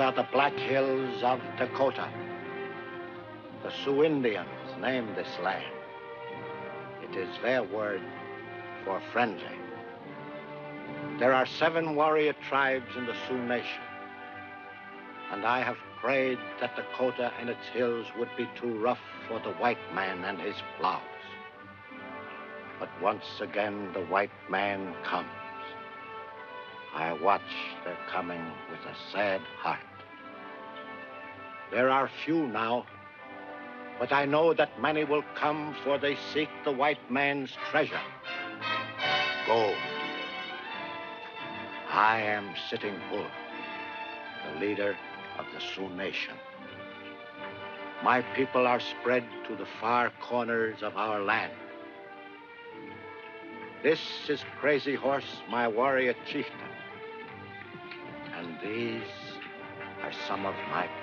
are the Black Hills of Dakota. The Sioux Indians named this land. It is their word for friendly. There are 7 warrior tribes in the Sioux Nation, and I have prayed that Dakota and its hills would be too rough for the white man and his plows. But once again, the white man comes. I watch their coming with a sad heart. There are few now, but I know that many will come, for they seek the white man's treasure, gold. I am Sitting Bull, the leader of the Sioux Nation. My people are spread to the far corners of our land. This is Crazy Horse, my warrior chieftain. And these are some of my people.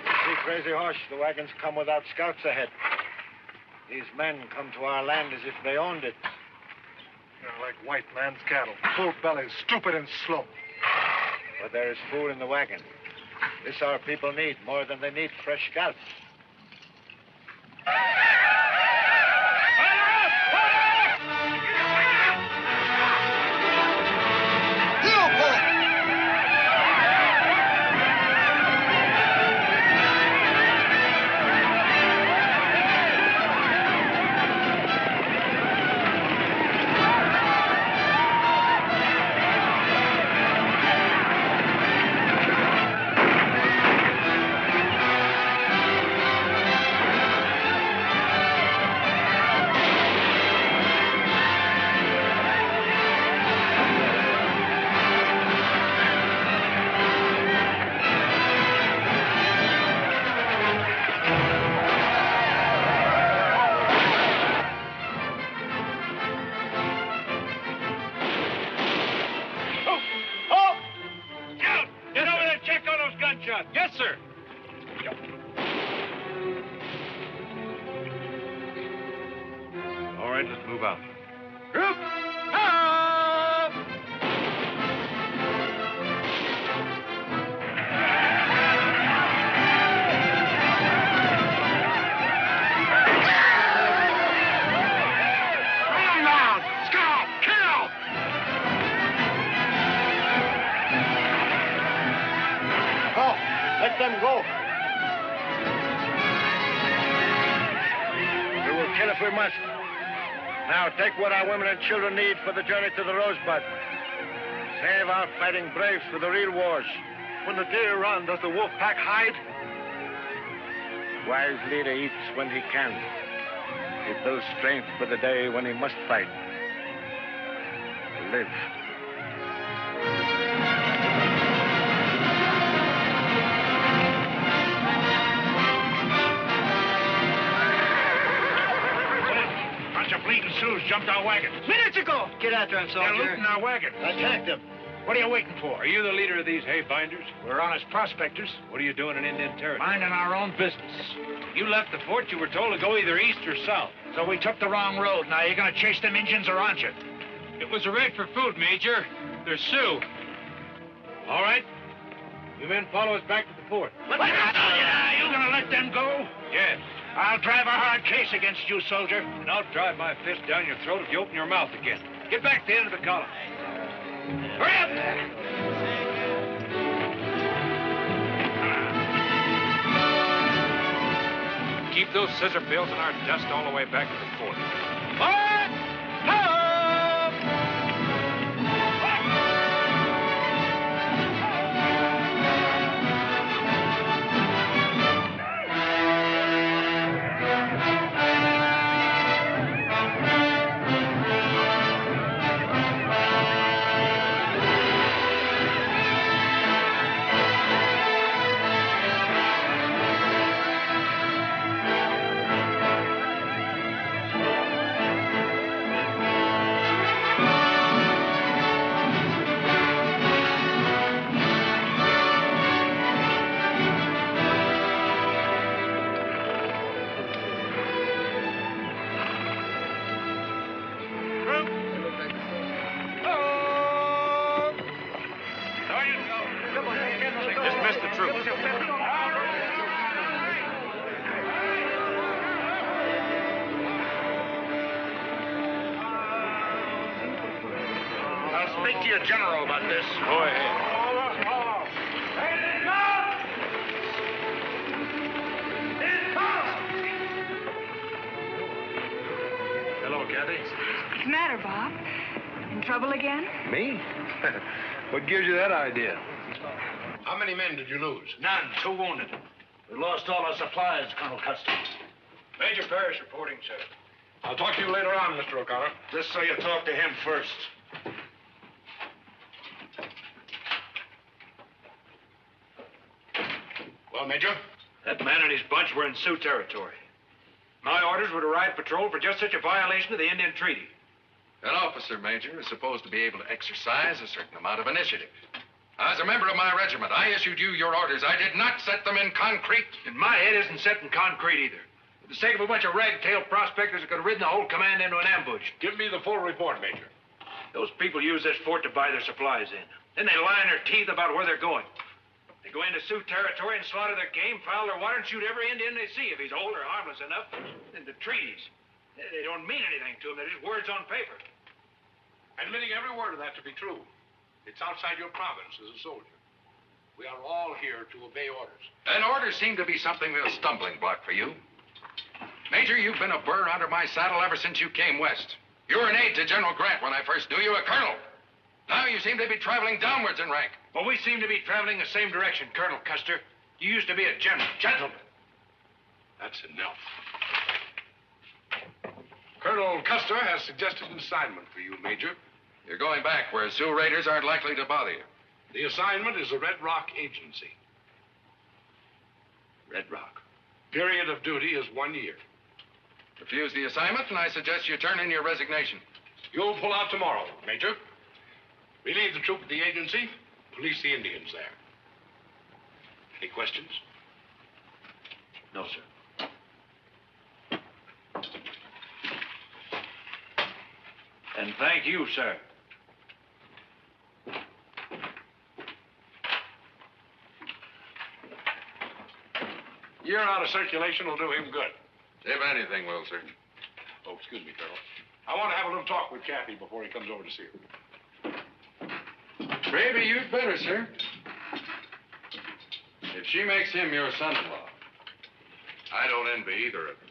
See, Crazy Horse, the wagons come without scouts ahead. These men come to our land as if they owned it. They're like white man's cattle, full bellies, stupid and slow. But there is food in the wagon. This our people need more than they need fresh scouts. Yes, sir. All right, let's move out. Group! Let them go. We will kill if we must. Now, take what our women and children need for the journey to the Rosebud. Save our fighting braves for the real wars. When the deer run, does the wolf pack hide? Wise leader eats when he can. He builds strength for the day when he must fight. To live. Bleeding Sioux jumped our wagon. Minutes ago! Get after him, soldier. They're looting our wagon. Attack them. What are you waiting for? Are you the leader of these hay binders? We're honest prospectors. What are you doing in Indian territory? Minding our own business. You left the fort, you were told to go either east or south. So we took the wrong road. Now, you gonna chase them Indians or aren't you? It was a raid for food, Major. They're Sioux. All right. You men follow us back to the fort. What? Yeah, you gonna let them go? Yes. I'll drive a hard case against you, soldier. And I'll drive my fist down your throat if you open your mouth again. Get back to the end of the column. Hurry up! Keep those scissor bills in our dust all the way back to the fort. Forward! Ho! your general about this. Go ahead. Hello, Kathy. What's the matter, Bob? In trouble again? Me? What gives you that idea? How many men did you lose? None. 2 wounded. We lost all our supplies, Colonel Custer. Major Parrish reporting, sir. I'll talk to you later on, Mr. O'Connor. Just so you talk to him first. Well, Major? That man and his bunch were in Sioux territory. My orders were to ride patrol for just such a violation of the Indian Treaty. An officer, Major, is supposed to be able to exercise a certain amount of initiative. As a member of my regiment, I issued you your orders. I did not set them in concrete. And my head isn't set in concrete either. For the sake of a bunch of ragtail prospectors that could have ridden the whole command into an ambush. Give me the full report, Major. Those people use this fort to buy their supplies in. Then they lie in their teeth about where they're going. They go into Sioux territory and slaughter their game, foul their water, and shoot every Indian they see if he's old or harmless enough. And the treaties, they don't mean anything to them. They're just words on paper. Admitting every word of that to be true, it's outside your province as a soldier. We are all here to obey orders. And orders seem to be something of a stumbling block for you. Major, you've been a burr under my saddle ever since you came west. You were an aide to General Grant when I first knew you, a colonel. Now you seem to be traveling downwards in rank. Well, we seem to be traveling the same direction, Colonel Custer. You used to be a gentleman. That's enough. Colonel Custer has suggested an assignment for you, Major. You're going back where Sioux raiders aren't likely to bother you. The assignment is a Red Rock agency. Red Rock. Period of duty is 1 year. Refuse the assignment, and I suggest you turn in your resignation. You'll pull out tomorrow, Major. Relieve the troop at the agency, police the Indians there. Any questions? No, sir. And thank you, sir. Year out of circulation will do him good. If anything will, sir. Oh, excuse me, Colonel. I want to have a little talk with Kathy before he comes over to see her. Maybe you'd better, sir. If she makes him your son-in-law, I don't envy either of them.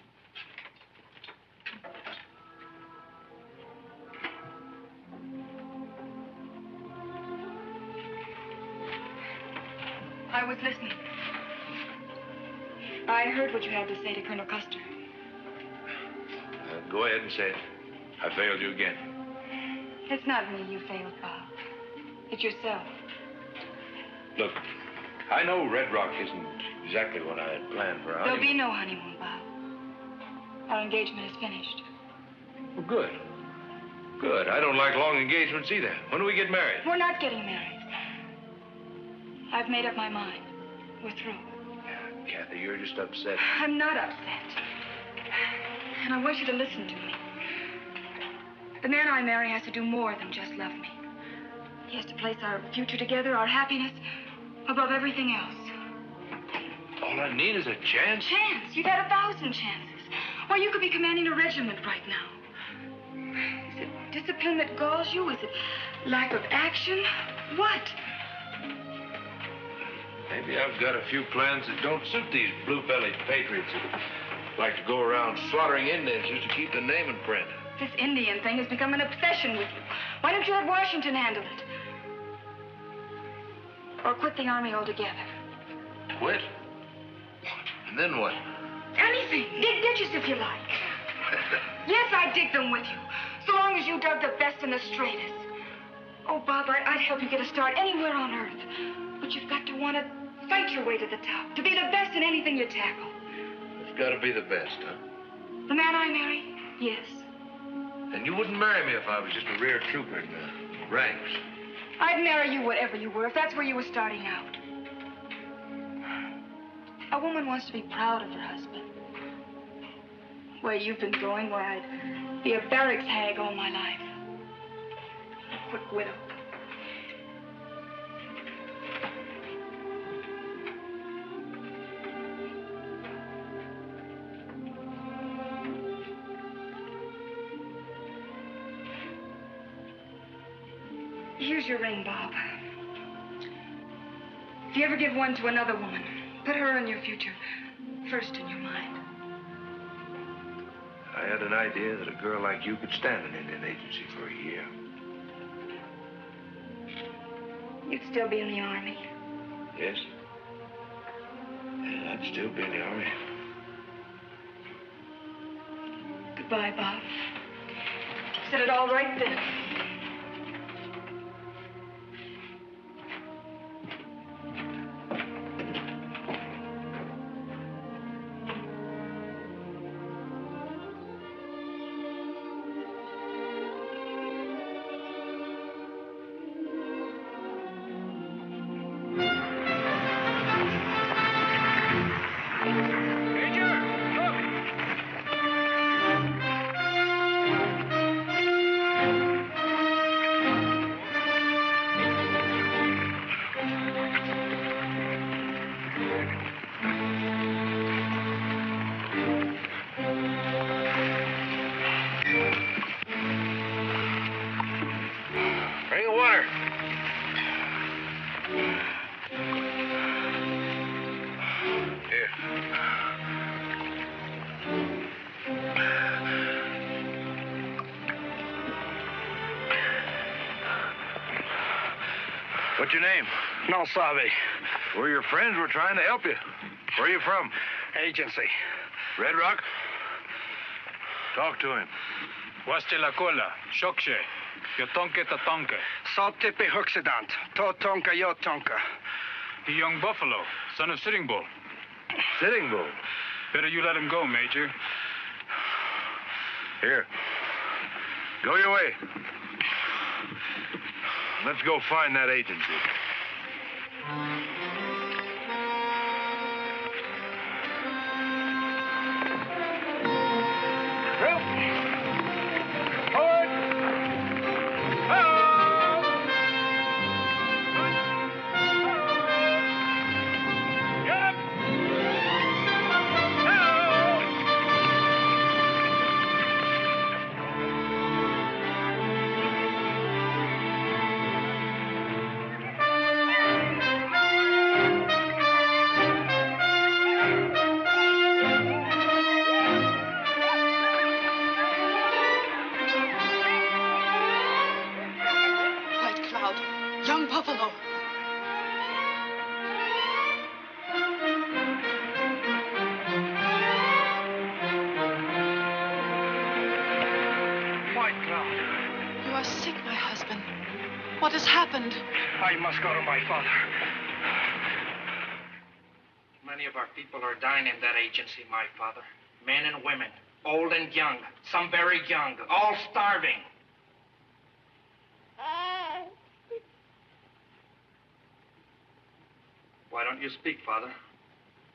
I was listening. I heard what you had to say to Colonel Custer. Go ahead and say it. I failed you again. It's not me you failed, Bob. It's yourself. Look, I know Red Rock isn't exactly what I had planned for our There'll be honeymoon. no honeymoon, Bob. Our engagement is finished. Well, good. Good. I don't like long engagements either. When do we get married? We're not getting married. I've made up my mind. We're through. Kathy, you're just upset. I'm not upset. And I want you to listen to me. The man I marry has to do more than just love me. He has to place our future together, our happiness, above everything else. All I need is a chance. Chance? You've had 1,000 chances. Why, you could be commanding a regiment right now. Is it discipline that galls you? Is it lack of action? What? Maybe I've got a few plans that don't suit these blue-bellied patriots who like to go around slaughtering Indians just to keep the name in print. This Indian thing has become an obsession with you. Why don't you let Washington handle it? Or quit the army altogether? Quit? And then what? Anything. Dig ditches if you like. Yes, I'd dig them with you. So long as you dug the best and the straightest. Oh, Bob, I'd help you get a start anywhere on Earth. But you've got to want to fight your way to the top. To be the best in anything you tackle. It's got to be the best, huh? The man I marry? Yes. And you wouldn't marry me if I was just a rear trooper in the ranks. I'd marry you whatever you were, if that's where you were starting out. A woman wants to be proud of her husband. Where you've been going, why, I'd be a barracks hag all my life. A quick widow. Here's your ring, Bob. If you ever give one to another woman, put her in your future first in your mind. I had an idea that a girl like you could stand an Indian agency for a year. You'd still be in the Army. Yes? And I'd still be in the Army. Goodbye, Bob. Said it all right then. What's your name? No sabe. We're your friends. We're trying to help you. Where are you from? Agency. Red Rock? Talk to him. Waste la cola, shokshe, yotonke tatonke. Saltipi Huxidant. Totonka Yotonka. The young buffalo, son of Sitting Bull. Sitting Bull? Better you let him go, Major. Here. Go your way. Let's go find that agency. Young buffalo. White Cloud. You are sick, my husband. What has happened? I must go to my father. Many of our people are dying in that agency, my father. Men and women, old and young, some very young, all starving. Why don't you speak, Father?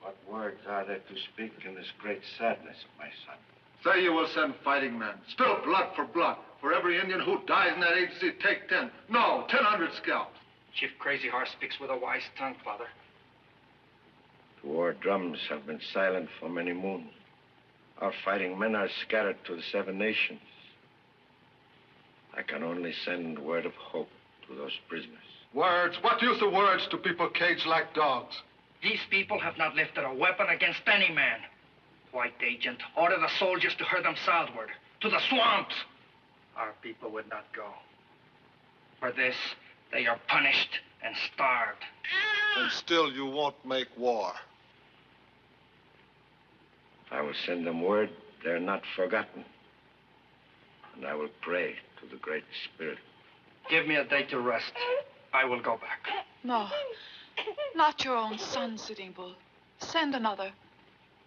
What words are there to speak in this great sadness, my son? Say you will send fighting men. Spill blood for blood. For every Indian who dies in that agency, take 10. No, 1,000 scalps. Chief Crazy Horse speaks with a wise tongue, Father. The war drums have been silent for many moons. Our fighting men are scattered to the 7 nations. I can only send word of hope to those prisoners. Words? What use of words to people caged like dogs? These people have not lifted a weapon against any man. White agent, order the soldiers to herd them southward, to the swamps. Our people would not go. For this, they are punished and starved. And still you won't make war. I will send them word they're not forgotten. And I will pray to the Great Spirit. Give me a day to rest. I will go back. No, not your own son, Sitting Bull. Send another.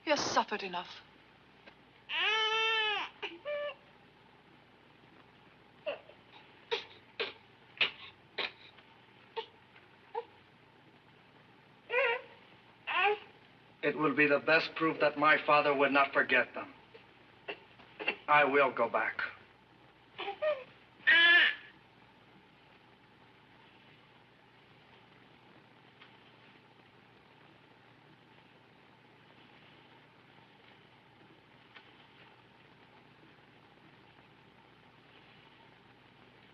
He has suffered enough. It will be the best proof that my father would not forget them. I will go back.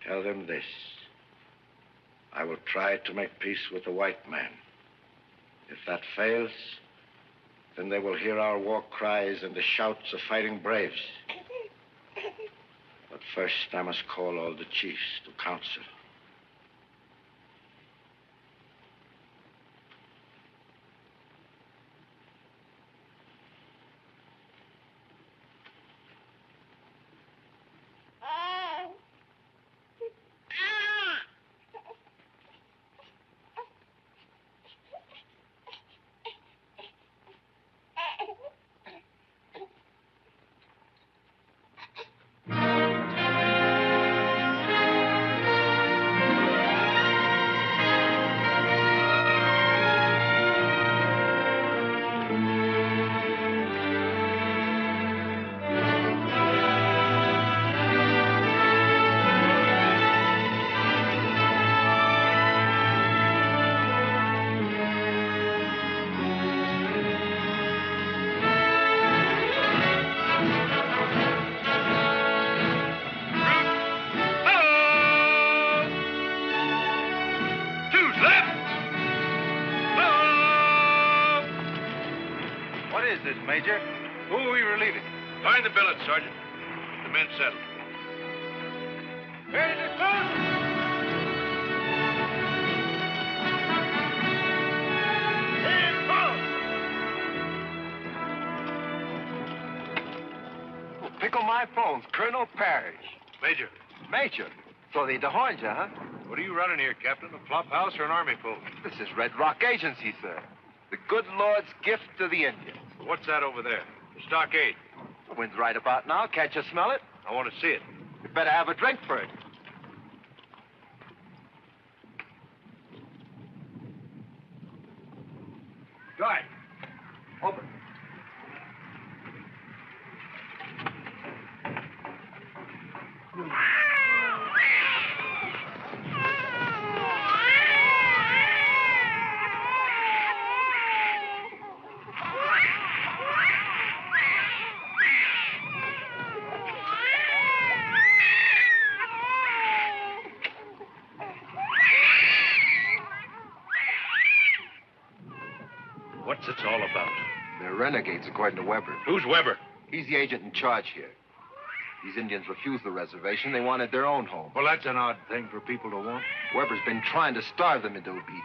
Tell them this. will try to make peace with the white man. If that fails, then they will hear our war cries and the shouts of fighting braves. But first, I must call all the chiefs to council. Major. Who are we relieving? Find the billet, Sergeant. The men settled. Ready to close! Pickle my bones, Colonel Parrish. Major. Major? So they dehorned you, huh? What are you running here, Captain? A flop house or an army post? This is Red Rock Agency, sir. The good Lord's gift to the Indians. What's that over there? The stockade. The wind's right about now. Can't you smell it? I want to see it. You better have a drink for it. Guy. Open. What's it all about? They're renegades, according to Weber. Who's Weber? He's the agent in charge here. These Indians refused the reservation. They wanted their own home. Well, that's an odd thing for people to want. Weber's been trying to starve them into obedience.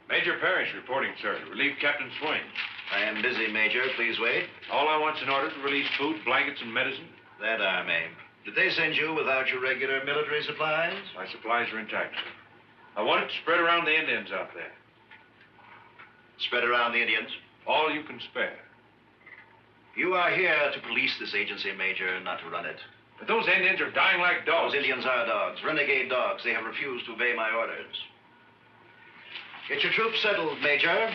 Major Parrish reporting, sir. Relieve Captain Swain. I am busy, Major. Please wait. All I want's an order to release food, blankets, and medicine. That I may. Did they send you without your regular military supplies? My supplies are intact, sir. I want it spread around the Indians out there. Spread around the Indians? All you can spare. You are here to police this agency, Major, not to run it. But those Indians are dying like dogs. Those Indians are dogs, renegade dogs. They have refused to obey my orders. Get your troops settled, Major.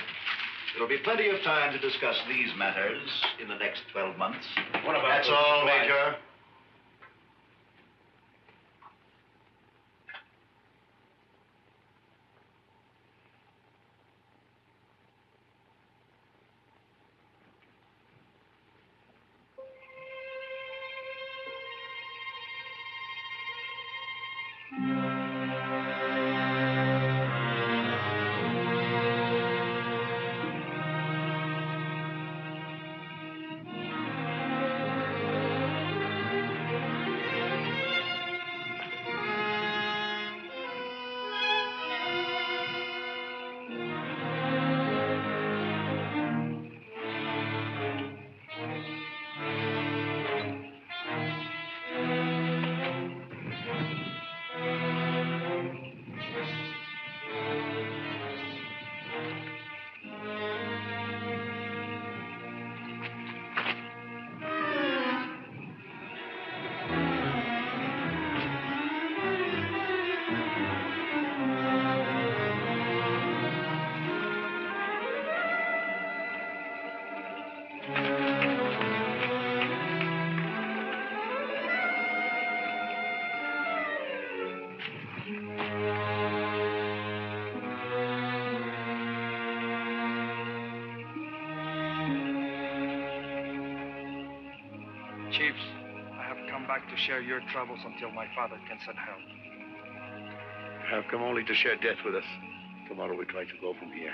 There will be plenty of time to discuss these matters in the next 12 months. What about That's those all, supplies? Major. Chiefs, I have come back to share your troubles until my father can send help. You have come only to share death with us. Tomorrow we try to go from here.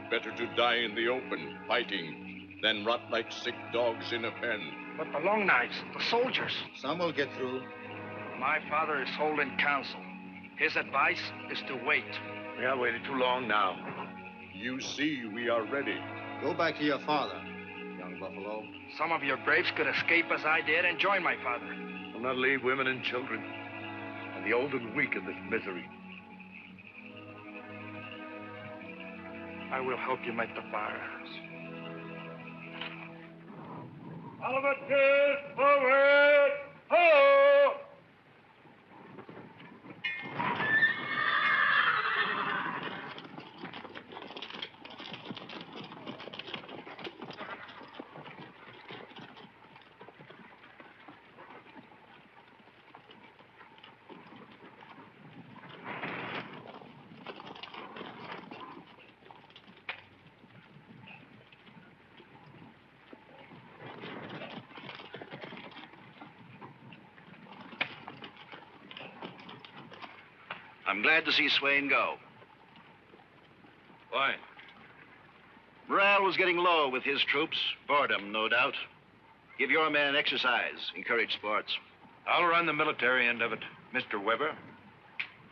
Better to die in the open, fighting, than rot like sick dogs in a pen. But the Long Knives, the soldiers. Some will get through. My father is holding council. His advice is to wait. We have waited too long now. You see, we are ready. Go back to your father, young buffalo. Some of your braves could escape as I did and join my father. We'll not leave women and children, and the old and weak in this misery. I will help you make the fire. Oliver, forward! Ho! I'm glad to see Swain go. Why? Morale was getting low with his troops. Boredom, no doubt. Give your men exercise. Encourage sports. I'll run the military end of it. Mr. Weber,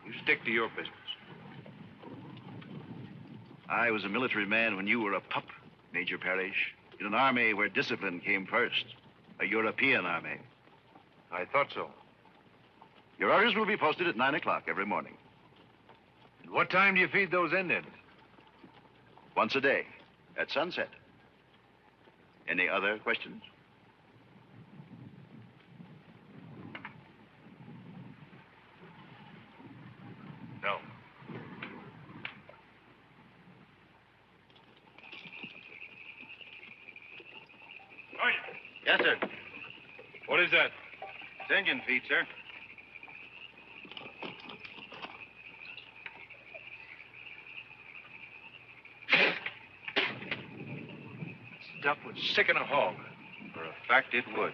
you stick to your business. I was a military man when you were a pup, Major Parrish, in an army where discipline came first. A European army. I thought so. Your orders will be posted at 9 o'clock every morning. And what time do you feed those Indians? Once a day, at sunset. Any other questions? No. Yes, sir. What is that? It's Indian feet, sir. Stuff would sicken a hog. For a fact, it would.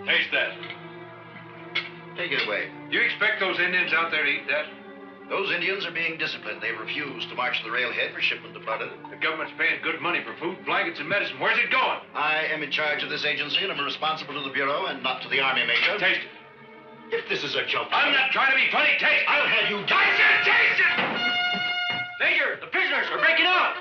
Taste that. Take it away. You expect those Indians out there to eat that? Those Indians are being disciplined. They refuse to march to the railhead for shipment of product. The government's paying good money for food, blankets, and medicine. Where's it going? I am in charge of this agency, and I'm responsible to the Bureau and not to the Army, Major. Taste it. If this is a joke... I'm not trying to be funny. Taste it. I'll have you... Taste it! Taste it! Major, the prisoners are breaking out.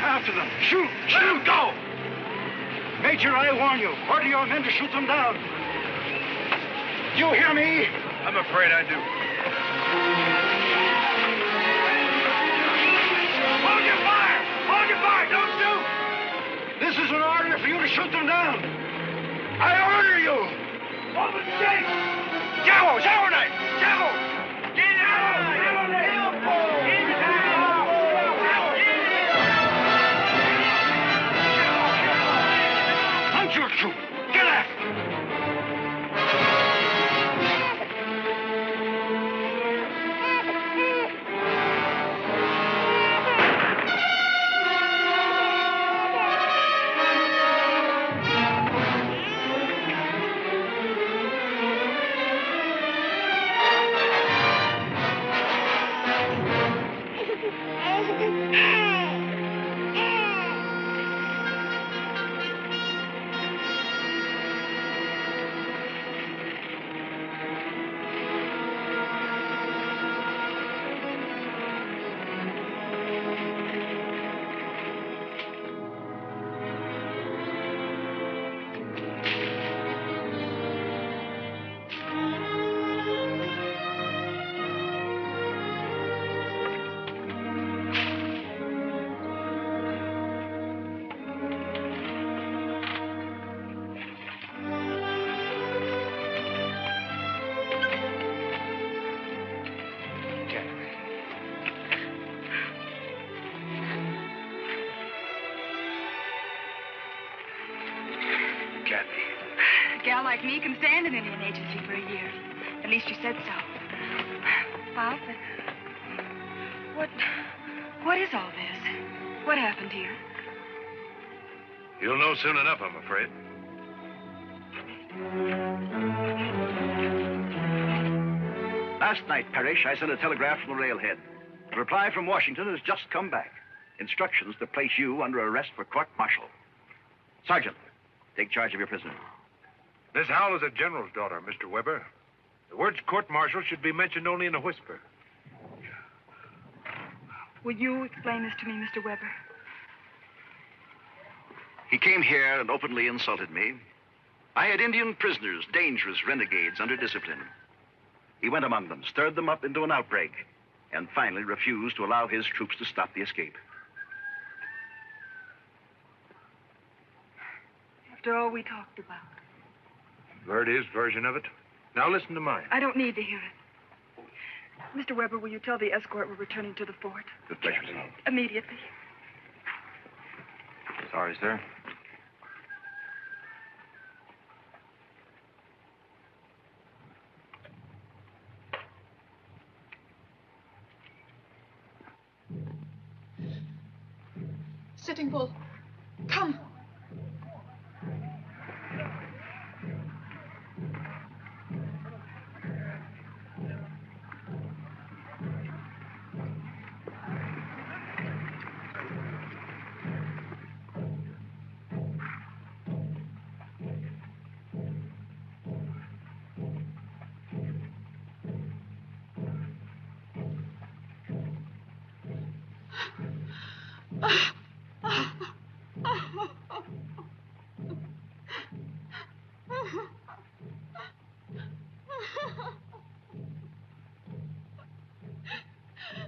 After them. Shoot! Shoot! Go! Major, I warn you. Order your men to shoot them down. Do you hear me? I'm afraid I do. Hold your fire! Hold your fire! Don't shoot! This is an order for you to shoot them down. I order you! Open the gate! Javo! Javo knife! Javo! Get out! Javo knife! Your troop. Get after! gal like me can stand an Indian agency for a year. At least she said so. Bob, what is all this? What happened here? You'll know soon enough, I'm afraid. Last night, Parrish, I sent a telegram from the railhead. A reply from Washington has just come back. Instructions to place you under arrest for court-martial. Sergeant, take charge of your prisoner. Miss Howell is a general's daughter, Mr. Weber. The words court-martial should be mentioned only in a whisper. Will you explain this to me, Mr. Weber? He came here and openly insulted me. I had Indian prisoners, dangerous renegades under discipline. He went among them, stirred them up into an outbreak, and finally refused to allow his troops to stop the escape. After all we talked about. You've heard his version of it. Now listen to mine. I don't need to hear it. Mr. Weber, will you tell the escort we're returning to the fort? With pleasure, sir. Immediately. Sorry, sir. Sitting Bull, come.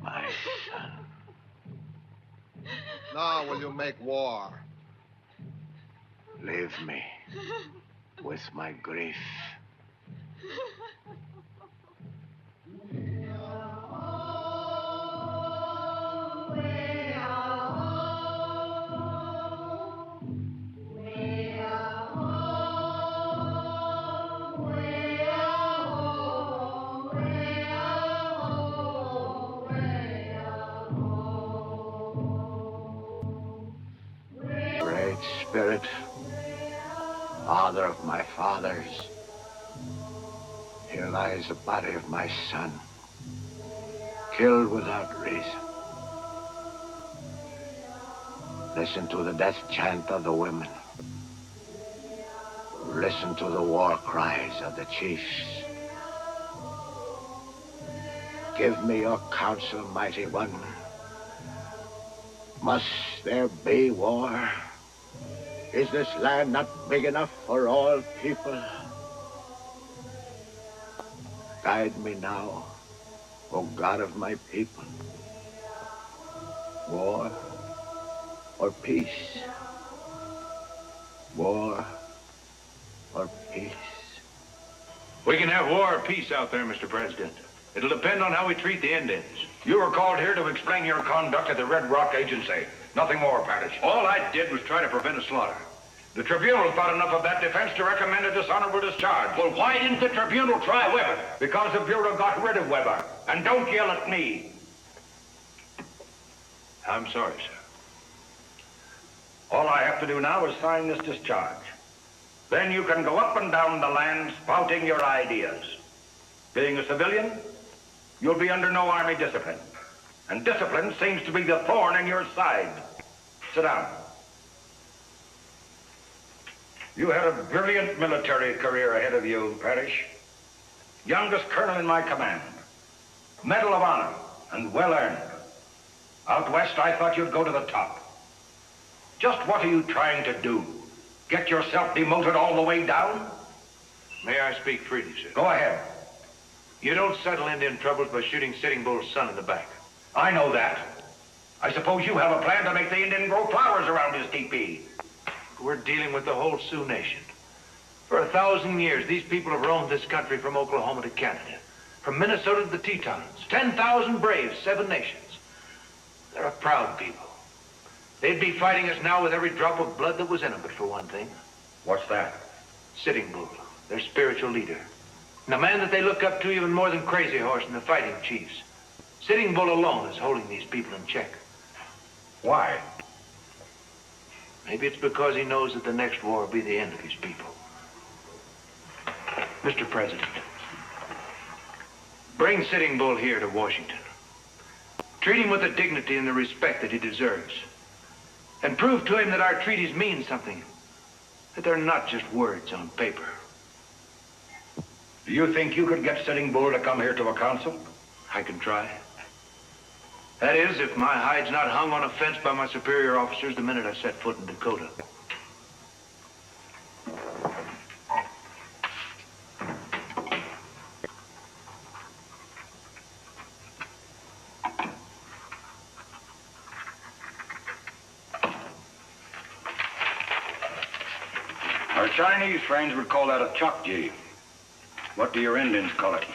My son. Now will you make war? Leave me with my grief. Spirit, father of my fathers, here lies the body of my son, killed without reason. Listen to the death chant of the women. Listen to the war cries of the chiefs. Give me your counsel, mighty one. Must there be war? Is this land not big enough for all people? Guide me now, O God of my people. War or peace? War or peace? We can have war or peace out there, Mr. President. It'll depend on how we treat the Indians. You were called here to explain your conduct at the Red Rock Agency. Nothing more, Parrish. All I did was try to prevent a slaughter. The tribunal thought enough of that defense to recommend a dishonorable discharge. Well, why didn't the tribunal try Weber? Because the Bureau got rid of Weber. And don't yell at me. I'm sorry, sir. All I have to do now is sign this discharge. Then you can go up and down the land spouting your ideas. Being a civilian, you'll be under no army discipline. And discipline seems to be the thorn in your side. Sit down. You had a brilliant military career ahead of you, Parrish. Youngest colonel in my command. Medal of Honor, and well earned. Out west, I thought you'd go to the top. Just what are you trying to do? Get yourself demoted all the way down? May I speak freely, sir? Go ahead. You don't settle Indian troubles by shooting Sitting Bull's son in the back. I know that. I suppose you have a plan to make the Indian grow flowers around his teepee. We're dealing with the whole Sioux Nation. For 1,000 years, these people have roamed this country from Oklahoma to Canada, from Minnesota to the Tetons. 10,000 braves, 7 nations. They're a proud people. They'd be fighting us now with every drop of blood that was in them, but for one thing. What's that? Sitting Bull, their spiritual leader. And the man that they look up to even more than Crazy Horse and the fighting chiefs. Sitting Bull alone is holding these people in check. Why? Maybe it's because he knows that the next war will be the end of his people. Mr. President, bring Sitting Bull here to Washington. Treat him with the dignity and the respect that he deserves. And prove to him that our treaties mean something. That they're not just words on paper. Do you think you could get Sitting Bull to come here to a council? I can try. That is, if my hide's not hung on a fence by my superior officers the minute I set foot in Dakota. Our Chinese friends would call that a chokji. What do your Indians call it?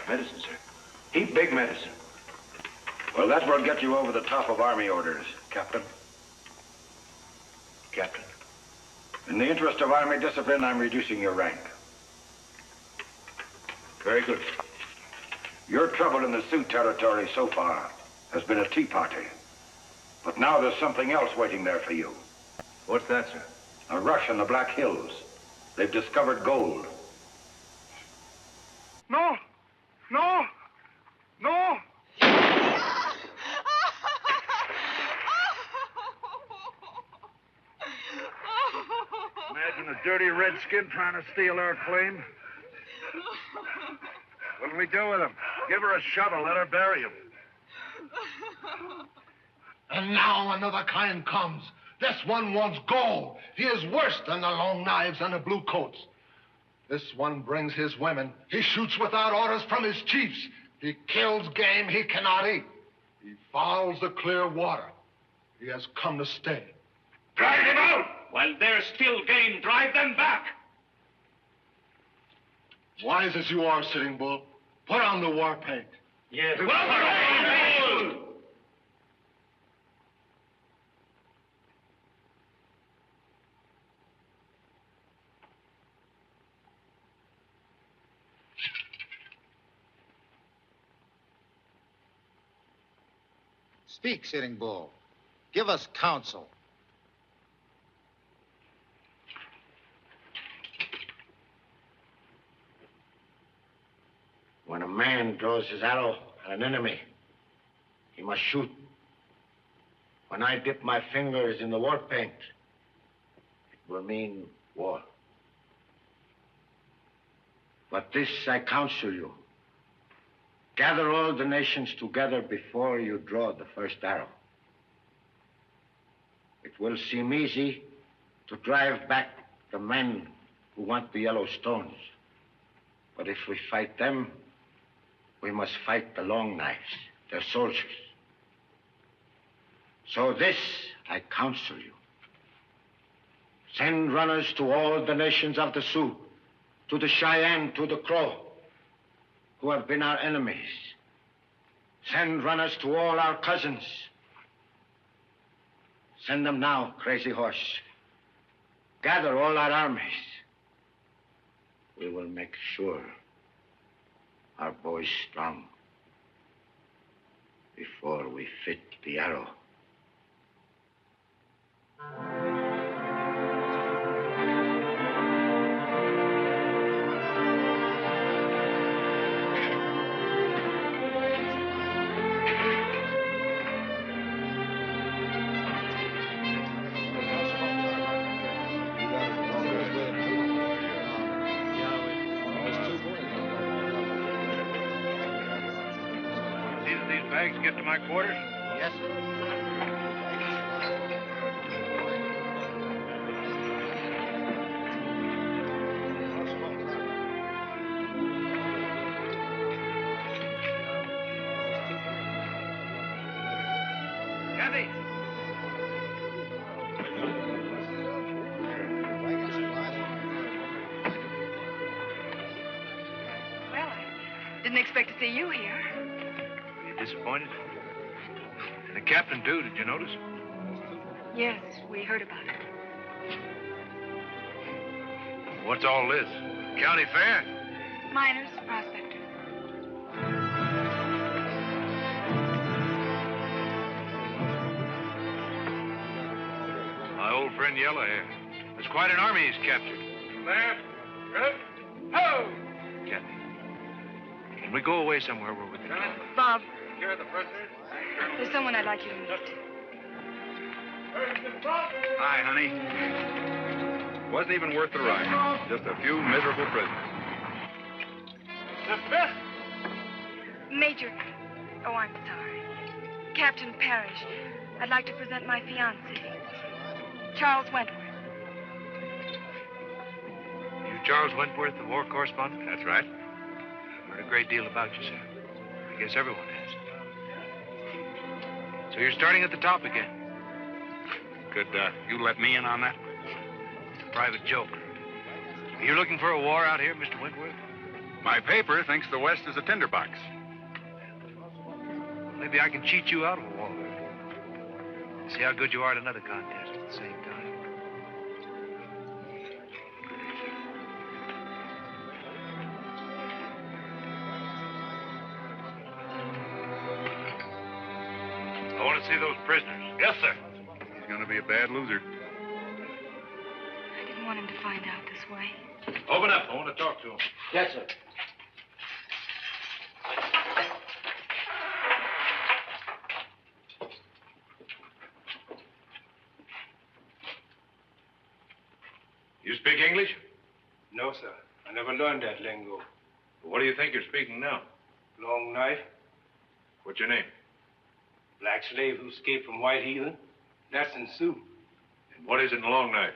Medicine, sir. Heap big medicine. Well, that will get you over the top of Army orders, Captain. Captain. In the interest of Army discipline, I'm reducing your rank. Very good. Your trouble in the Sioux territory so far has been a tea party. But now there's something else waiting there for you. What's that, sir? A rush in the Black Hills. They've discovered gold. No! No! No! Imagine a dirty redskin trying to steal our claim. What'll we do with him? Give her a shovel, let her bury him. And now another kind comes. This one wants gold. He is worse than the long knives and the blue coats. This one brings his women. He shoots without orders from his chiefs. He kills game he cannot eat. He fouls the clear water. He has come to stay. Drive them out! While there's still game, drive them back! Wise as you are, Sitting Bull, put on the war paint. Yes. Speak, Sitting Bull. Give us counsel. When a man draws his arrow at an enemy, he must shoot. When I dip my fingers in the war paint, it will mean war. But this I counsel you. Gather all the nations together before you draw the first arrow. It will seem easy to drive back the men who want the yellow stones. But if we fight them, we must fight the Long Knives, their soldiers. So this I counsel you. Send runners to all the nations of the Sioux, to the Cheyenne, to the Crow, who have been our enemies. Send runners to all our cousins. Send them now, Crazy Horse. Gather all our armies. We will make sure our boys strong before we fit the arrow. Bags get to my quarters? Yes, sir. Kathy! Well, I didn't expect to see you here. Disappointed? And the captain, too, did you notice? Yes, we heard about it. What's all this? County fair? Miners, prospectors. My old friend Yellowhair. There's quite an army he's captured. Left, good, ho! Captain, can we go away somewhere where we can... Bob, Here the prisoners. there's someone I'd like you to meet. Hi, honey. Wasn't even worth the ride. Just a few miserable prisoners. Major. Oh, I'm sorry. Captain Parrish. I'd like to present my fiancé, Charles Wentworth. You Charles Wentworth, the war correspondent? That's right. I've heard a great deal about you, sir. I guess everyone has. So you're starting at the top again. Could you let me in on that? It's a private joke. Are you looking for a war out here, Mr. Wentworth? My paper thinks the West is a tinderbox. Maybe I can cheat you out of a war. See how good you are at another contest at the same time. I want to see those prisoners. Yes, sir. He's going to be a bad loser. I didn't want him to find out this way. Open up. I want to talk to him. Yes, sir. You speak English? No, sir. I never learned that lingo. What do you think you're speaking now? Long knife, What's your name? black slave who escaped from white heathen. That's in Sioux. And what is in the long knife?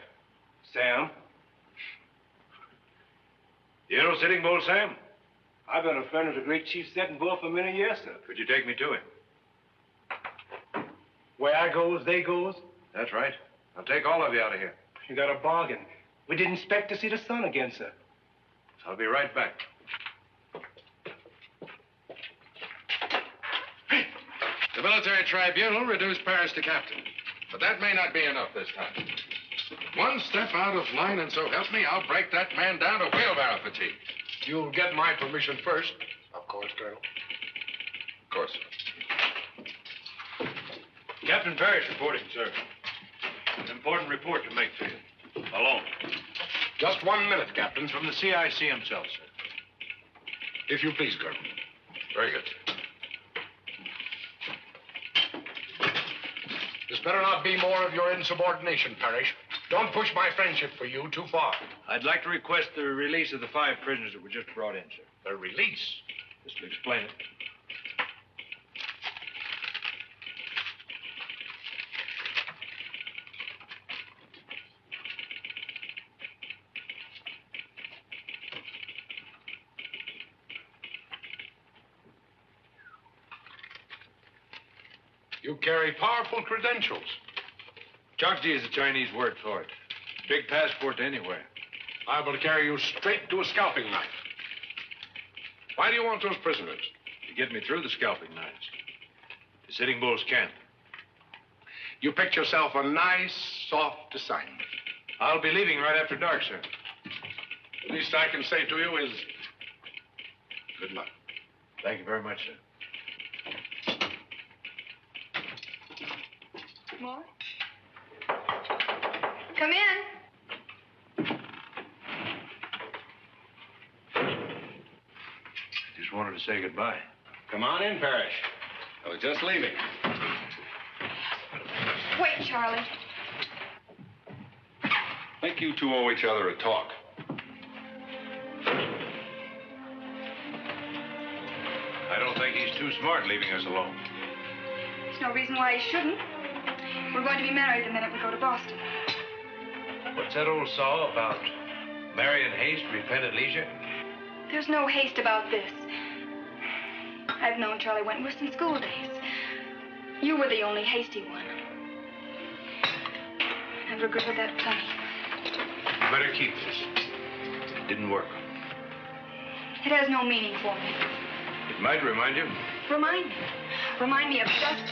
Sam, You know Sitting Bull Sam? I've been a friend of the great Chief Sitting Bull for many years, sir. Could you take me to him? Where I goes, they goes. That's right. I'll take all of you out of here. You got a bargain. We didn't expect to see the sun again, sir. I'll be right back. The military tribunal reduced Paris to captain. But that may not be enough this time. One step out of line, and so help me, I'll break that man down to wheelbarrow fatigue. You'll get my permission first. Of course, Colonel. Of course. Captain Parrish reporting, sir. An important report to make to you. Alone. Just 1 minute, Captain. From the CIC himself, sir. If you please, Colonel. Very good. This better not be more of your insubordination, Parrish. Don't push my friendship for you too far. I'd like to request the release of the 5 prisoners that were just brought in, sir. The release? Just to explain it. You carry powerful credentials. Chokji is a Chinese word for it. Big passport to anywhere. Liable to carry you straight to a scalping knife. Why do you want those prisoners? To get me through the scalping knives. To Sitting Bull's camp. You picked yourself a nice, soft assignment. I'll be leaving right after dark, sir. The least I can say to you is good luck. Thank you very much, sir. More? Come in. Just wanted to say goodbye. Come on in, Parrish. I was just leaving. Wait, Charlie. I think you two owe each other a talk. I don't think he's too smart leaving us alone. There's no reason why he shouldn't. We're going to be married the minute we go to Boston. What's that old saw about marry in haste, repent at leisure? There's no haste about this. I've known Charlie Wentworth since school days. You were the only hasty one. I've regretted that plenty. You better keep this. It didn't work. It has no meaning for me. It might remind you. Remind me. Remind me of dust,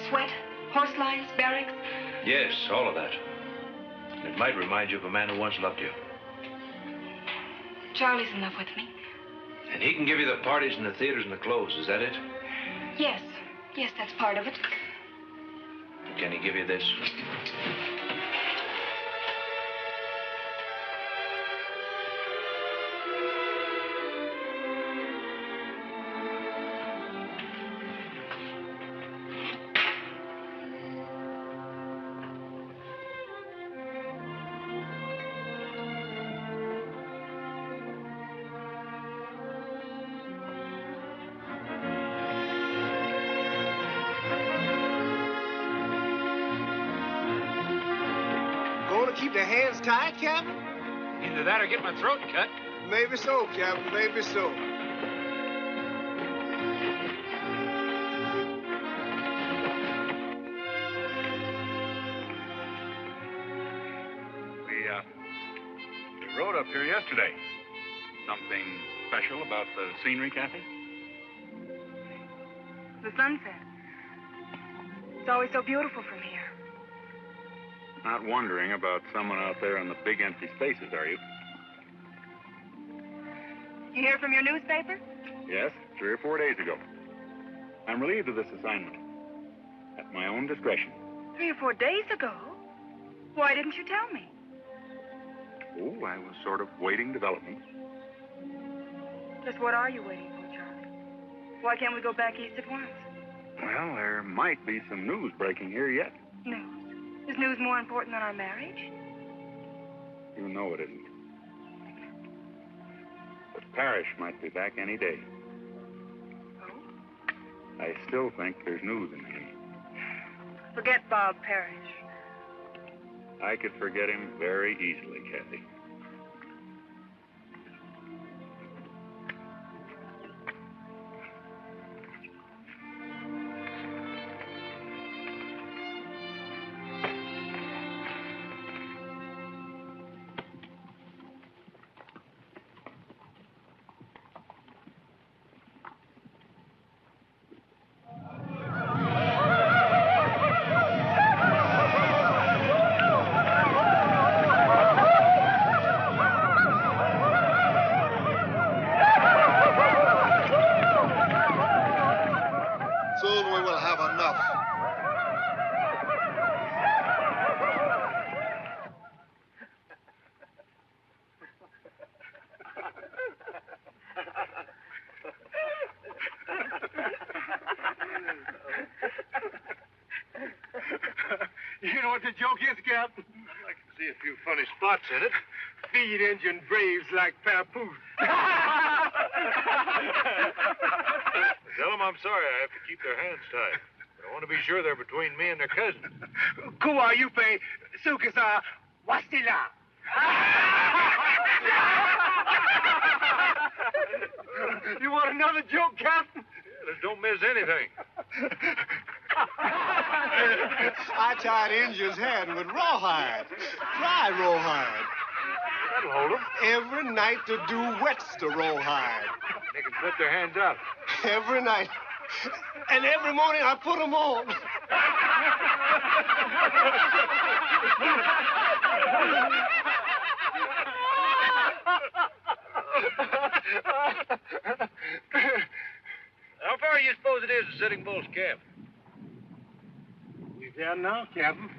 sweat, horse lies, barracks. Yes, all of that. And it might remind you of a man who once loved you. Charlie's in love with me. And he can give you the parties and the theaters and the clothes, is that it? Yes. Yes, that's part of it. Can he give you this? Keep the hands tied, Captain? Either that or get my throat cut. Maybe so, Captain. Maybe so. We rode up here yesterday. Something special about the scenery, Kathy? The sunset. It's always so beautiful from here. Not wondering about someone out there in the big empty spaces, are you? You hear from your newspaper? Yes, 3 or 4 days ago. I'm relieved of this assignment. At my own discretion. 3 or 4 days ago? Why didn't you tell me? Oh, I was sort of waiting developments. Just what are you waiting for, Charlie? Why can't we go back east at once? Well, there might be some news breaking here yet. No. Is news more important than our marriage? You know it isn't. But Parrish might be back any day. Oh? I still think there's news in him. Forget Bob Parrish. I could forget him very easily, Kathy. You know what the joke is, Captain? I can see a few funny spots in it. Feed Indian braves like papoose. Tell them I'm sorry I have to keep their hands tied. But I want to be sure they're between me and their cousin. Kuwa Yupe, Sukasa, Wastila. You want another joke, Captain? Yeah, don't miss anything. I tied Injun's head with rawhide. Dry rawhide. That'll hold them. Every night to do wets to rawhide. They can put their hands up. Every night. And every morning I put them on. How far do you suppose it is to Sitting Bull's camp? We there now, Captain.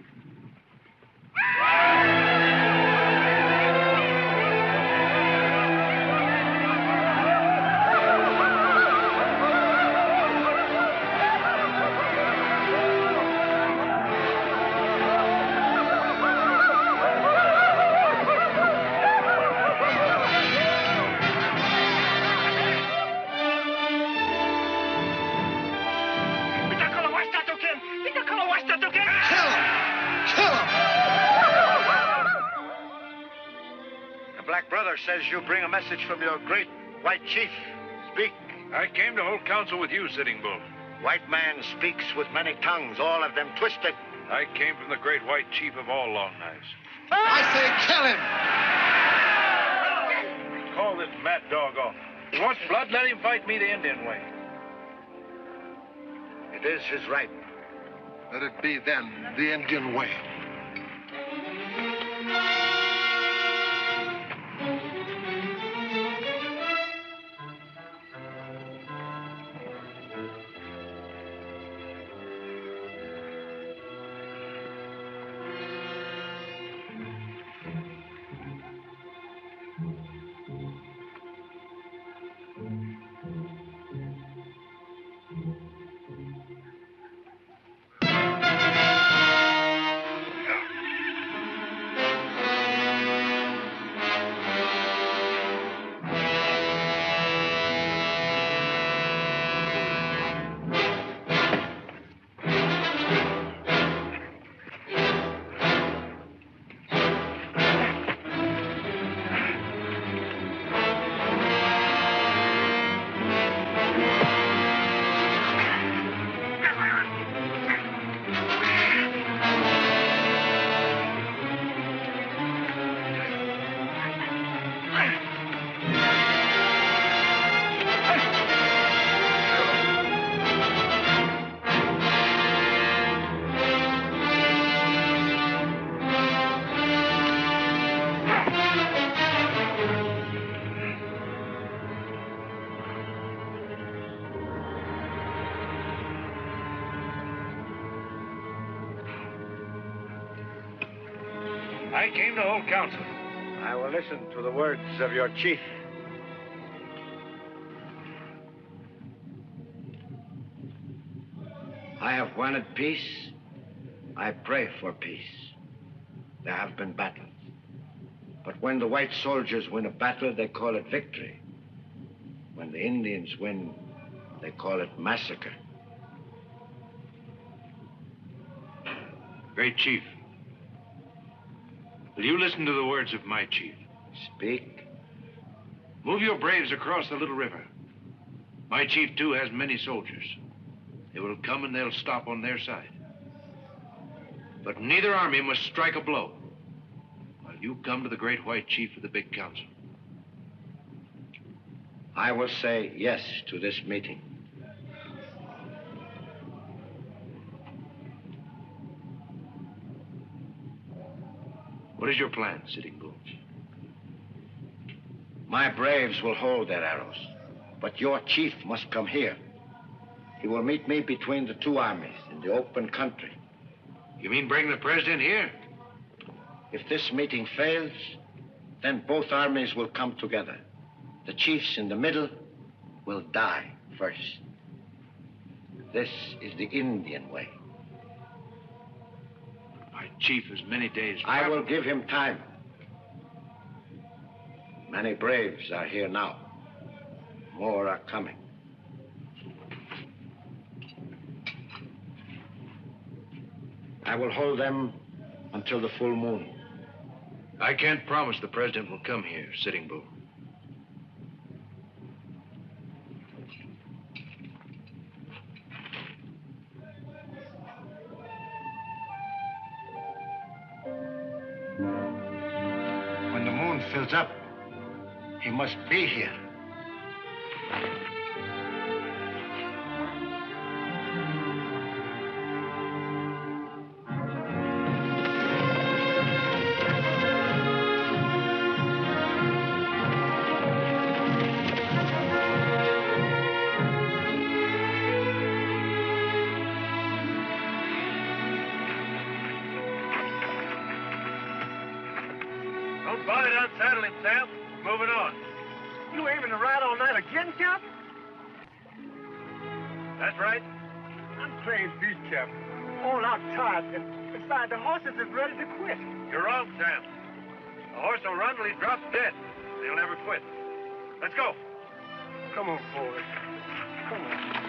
Says you bring a message from your great white chief. Speak. I came to hold counsel with you, Sitting Bull. White man speaks with many tongues, all of them twisted. I came from the great white chief of all Long Knives. I say kill him! Call this mad dog off. He wants blood, let him fight me the Indian way. It is his right. Let it be then the Indian way. I came to hold counsel. I will listen to the words of your chief. I have wanted peace. I pray for peace. There have been battles. But when the white soldiers win a battle, they call it victory. When the Indians win, they call it massacre. Great chief, will you listen to the words of my chief? Speak. Move your braves across the little river. My chief, too, has many soldiers. They will come and they'll stop on their side. But neither army must strike a blow while you come to the great white chief of the big council. I will say yes to this meeting. What is your plan, Sitting Bull? My braves will hold their arrows, but your chief must come here. He will meet me between the two armies in the open country. You mean bring the president here? If this meeting fails, then both armies will come together. The chiefs in the middle will die first. This is the Indian way. My chief has many days. I will give him time. Many braves are here now. More are coming. I will hold them until the full moon. I can't promise the president will come here, Sitting Bull. When the moon fills up, he must be here. Don't bother to unsaddle him, Sam. Moving on. You aiming to ride all night again, Cap? That's right. I'm playing beat, Cap. All out tired, and besides, the horses is ready to quit. You're wrong, Sam. A horse will run till he drops dead. He'll never quit. Let's go. Come on, boys. Come on.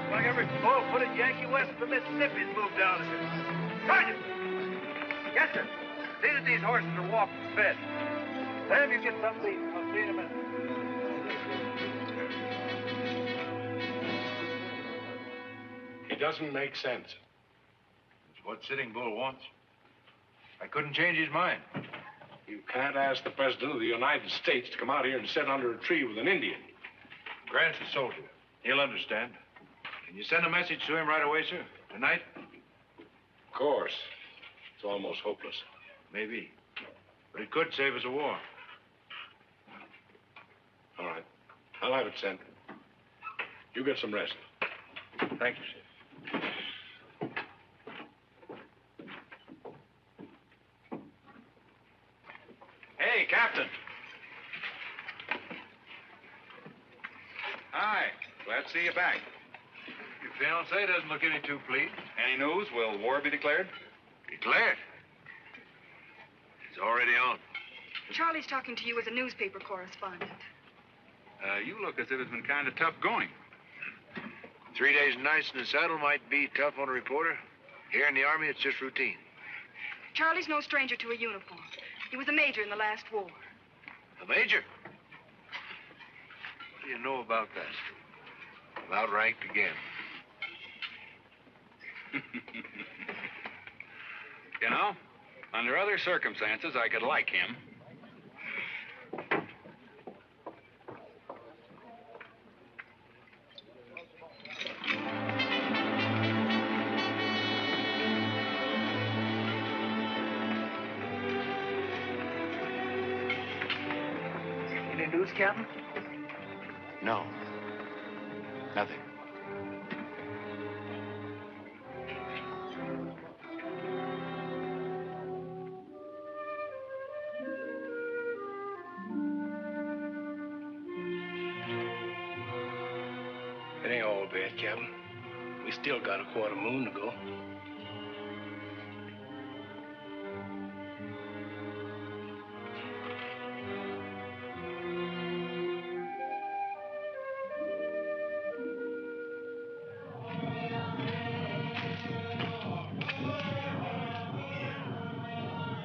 Like every 12-footed Yankee west of the Mississippi's moved down here. Sergeant! Yes, sir. See that these horses are walked and fed. Sam, you get something to eat. I'll see you in a minute. It doesn't make sense. It's what Sitting Bull wants. I couldn't change his mind. You can't ask the President of the United States to come out here and sit under a tree with an Indian. Grant's a soldier. He'll understand. Can you send a message to him right away, sir? Tonight? Of course. It's almost hopeless. Maybe. But it could save us a war. All right. I'll have it sent. You get some rest. Thank you, sir. Hey, Captain. Hi. Glad to see you back. Your fiancé doesn't look any too pleased. Any news? Will war be declared? Declared. It's already on. Charlie's talking to you as a newspaper correspondent. You look as if it's been kind of tough going. 3 days and nights in the saddle might be tough on a reporter. Here in the Army, it's just routine. Charlie's no stranger to a uniform. He was a major in the last war. A major? What do you know about that? I'm outranked again. You know, under other circumstances, I could like him. news, Captain? No. Nothing. It ain't all bad, Captain. We still got a quarter moon to go.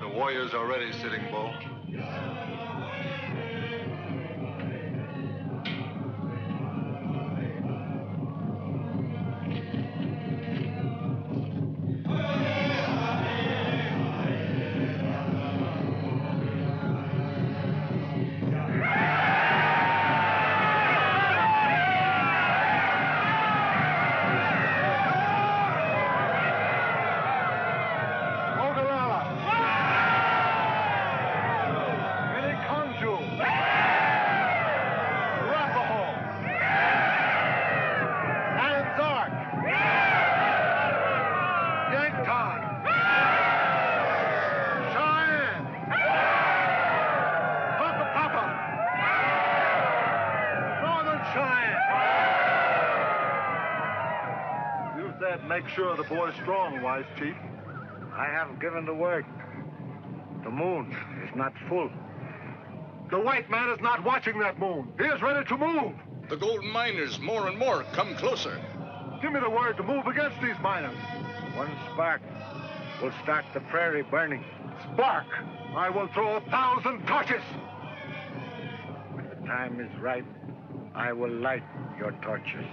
The warriors are ready, Sitting Bull. Make sure the boy's strong, Wise Chief. I have given the word. The moon is not full. The white man is not watching that moon. He is ready to move. The gold miners, more and more, come closer. Give me the word to move against these miners. One spark will start the prairie burning. Spark! I will throw 1,000 torches. When the time is right, I will light your torches.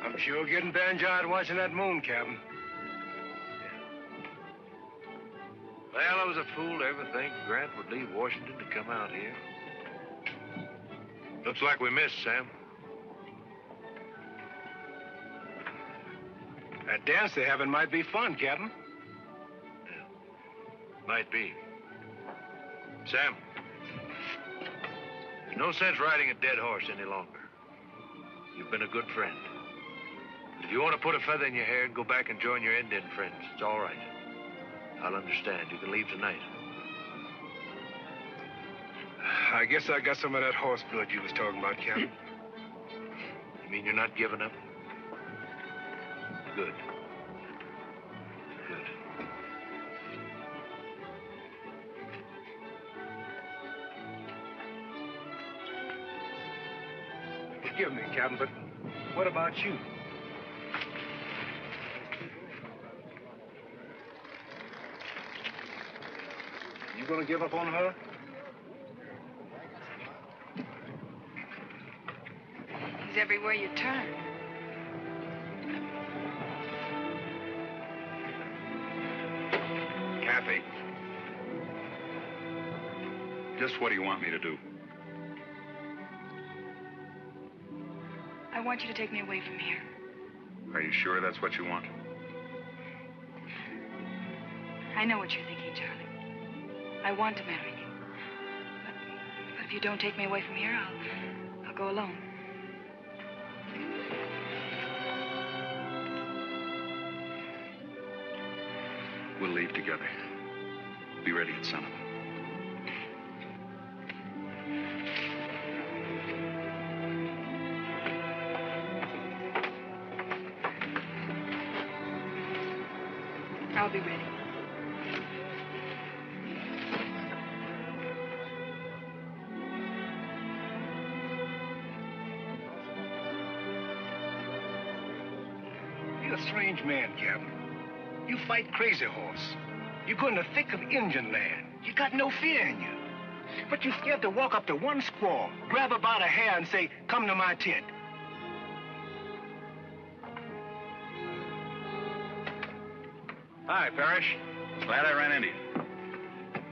I'm sure getting banjard watching that moon, Captain. Well, I was a fool to ever think Grant would leave Washington to come out here. Looks like we missed, Sam. That dance they're having might be fun, Captain. Might be. Sam, there's no sense riding a dead horse any longer. You've been a good friend. If you want to put a feather in your hair and go back and join your Indian friends, it's all right. I'll understand. You can leave tonight. I guess I got some of that horse blood you was talking about, Captain. You mean you're not giving up? Good. Good. Forgive me, Captain, but what about you? You gonna give up on her? He's everywhere you turn. Kathy. Just what do you want me to do? I want you to take me away from here. Are you sure that's what you want? I know what you're thinking, Charlie. I want to marry you. But if you don't take me away from here, I'll go alone. We'll leave together. Be ready at sunup. I'll be ready. You're a strange man, Captain. You fight Crazy Horse. You go in the thick of Indian land. You got no fear in you. But you're scared to walk up to one squaw, grab her by the hair and say, "Come to my tent." Hi, Parrish. Glad I ran into you.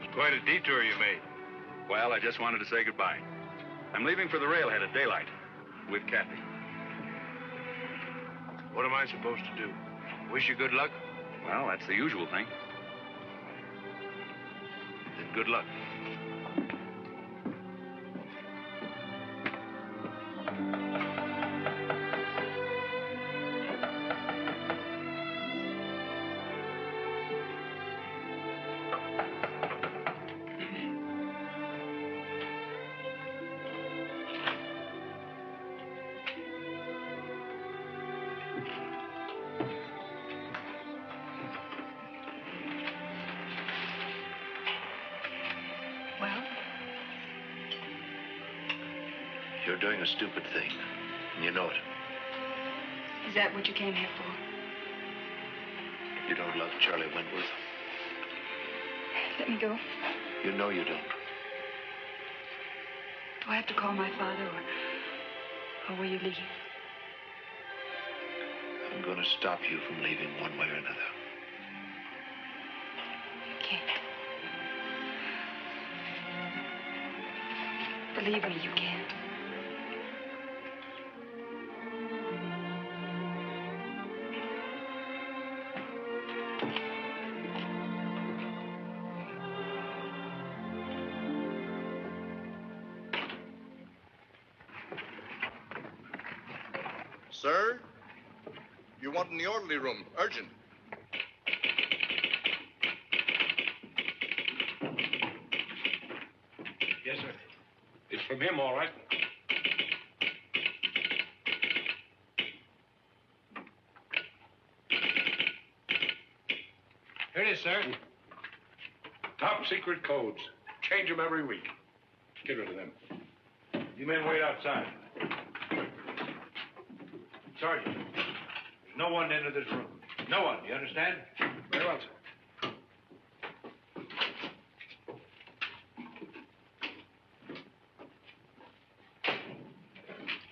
It's quite a detour you made. Well, I just wanted to say goodbye. I'm leaving for the railhead at daylight with Kathy. What am I supposed to do? Wish you good luck? Well, that's the usual thing. Then good luck. Well, You're doing a stupid thing, and you know it. is that what you came here for? You don't love Charlie Wentworth. Let me go. You know you don't. Do I have to call my father, or will you leave? I'm going to stop you from leaving one way or another. Can't. Believe me, you can't. Sir, you want in the orderly room. Urgent. Yes, sir. It's from him, all right. Here it is, sir. Top secret codes. Change them every week. Get rid of them. You men wait outside. Sergeant, there's no one into this room. No one, you understand? Very well, sir.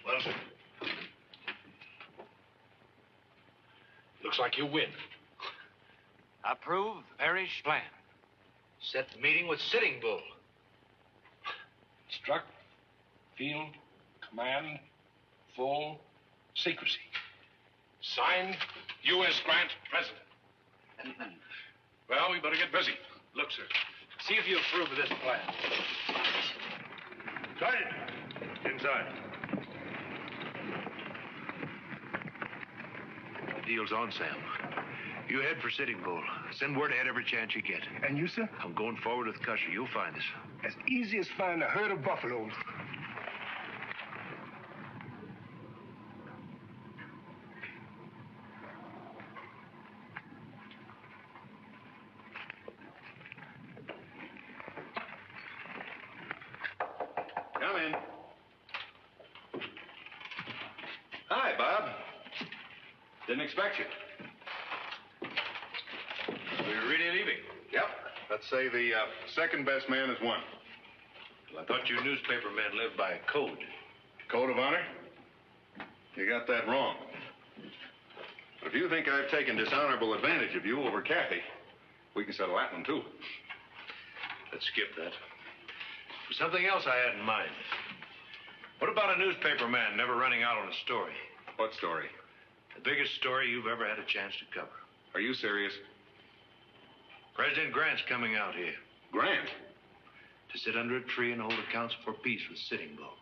Well, sir. Looks like you win. Approve parish plan. Set the meeting with Sitting Bull. Struck, field, command, full secrecy. Signed, U.S. Grant, President. Well, we better get busy. Look, sir, see if you approve of this plan. Sergeant, inside. The deal's on, Sam. You head for Sitting Bull. Send word ahead every chance you get. And you, sir? I'm going forward with Cusher. You'll find us. As easy as finding a herd of buffaloes. Come in. Hi, Bob. Didn't expect you. We're really leaving. Yep. Let's say the second best man is one. Well, I thought you newspaper men lived by a code. Code of honor? You got that wrong. But if you think I've taken dishonorable advantage of you over Kathy, we can settle that one, too. Let's skip that. There's something else I had in mind. What about a newspaper man never running out on a story? What story? The biggest story you've ever had a chance to cover. Are you serious? President Grant's coming out here. Grant? To sit under a tree and hold a council for peace with Sitting Bull.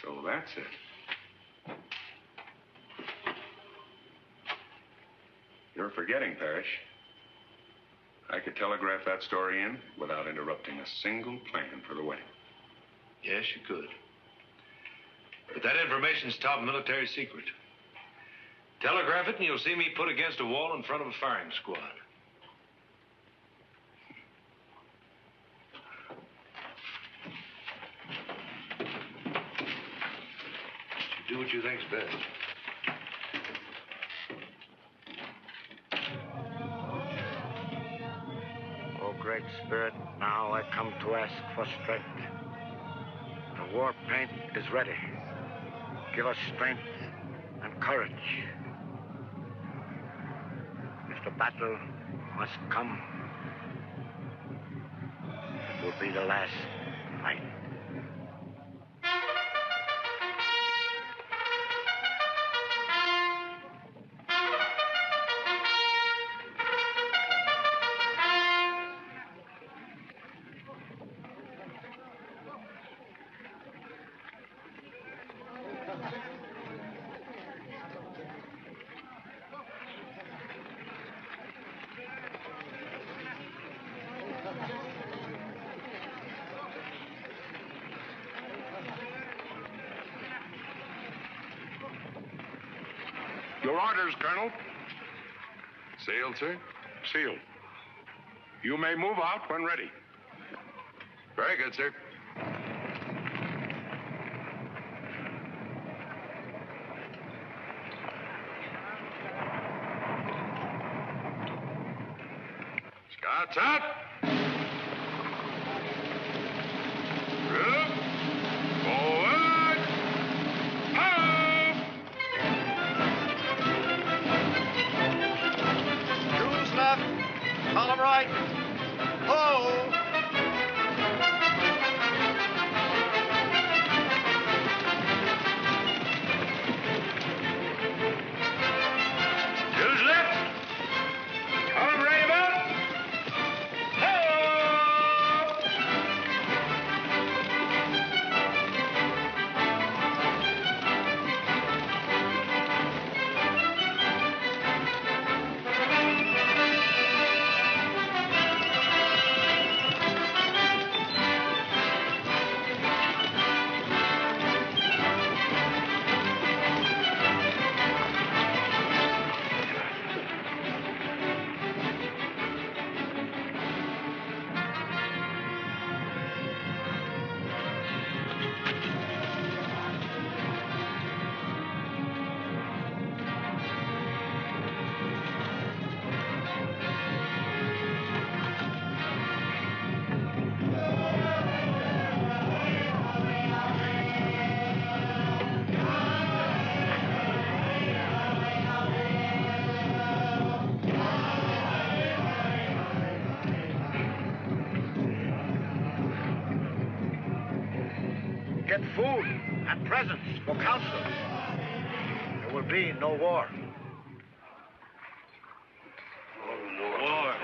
So that's it. You're forgetting, Parrish. I could telegraph that story in without interrupting a single plan for the wedding. Yes, you could. But that information's top military secret. Telegraph it and you'll see me put against a wall in front of a firing squad. You do what you think's best. Oh, Great Spirit, now I come to ask for strength. The war paint is ready. Give us strength and courage. If the battle must come, it will be the last fight. Your orders, Colonel. Sealed, sir? Sealed. You may move out when ready. Very good, sir. Scouts out. Group. Forward. Up. Shoes left. Column right. Hold. Shoes left. Column right about. Get food and presents for council. There will be no war. War.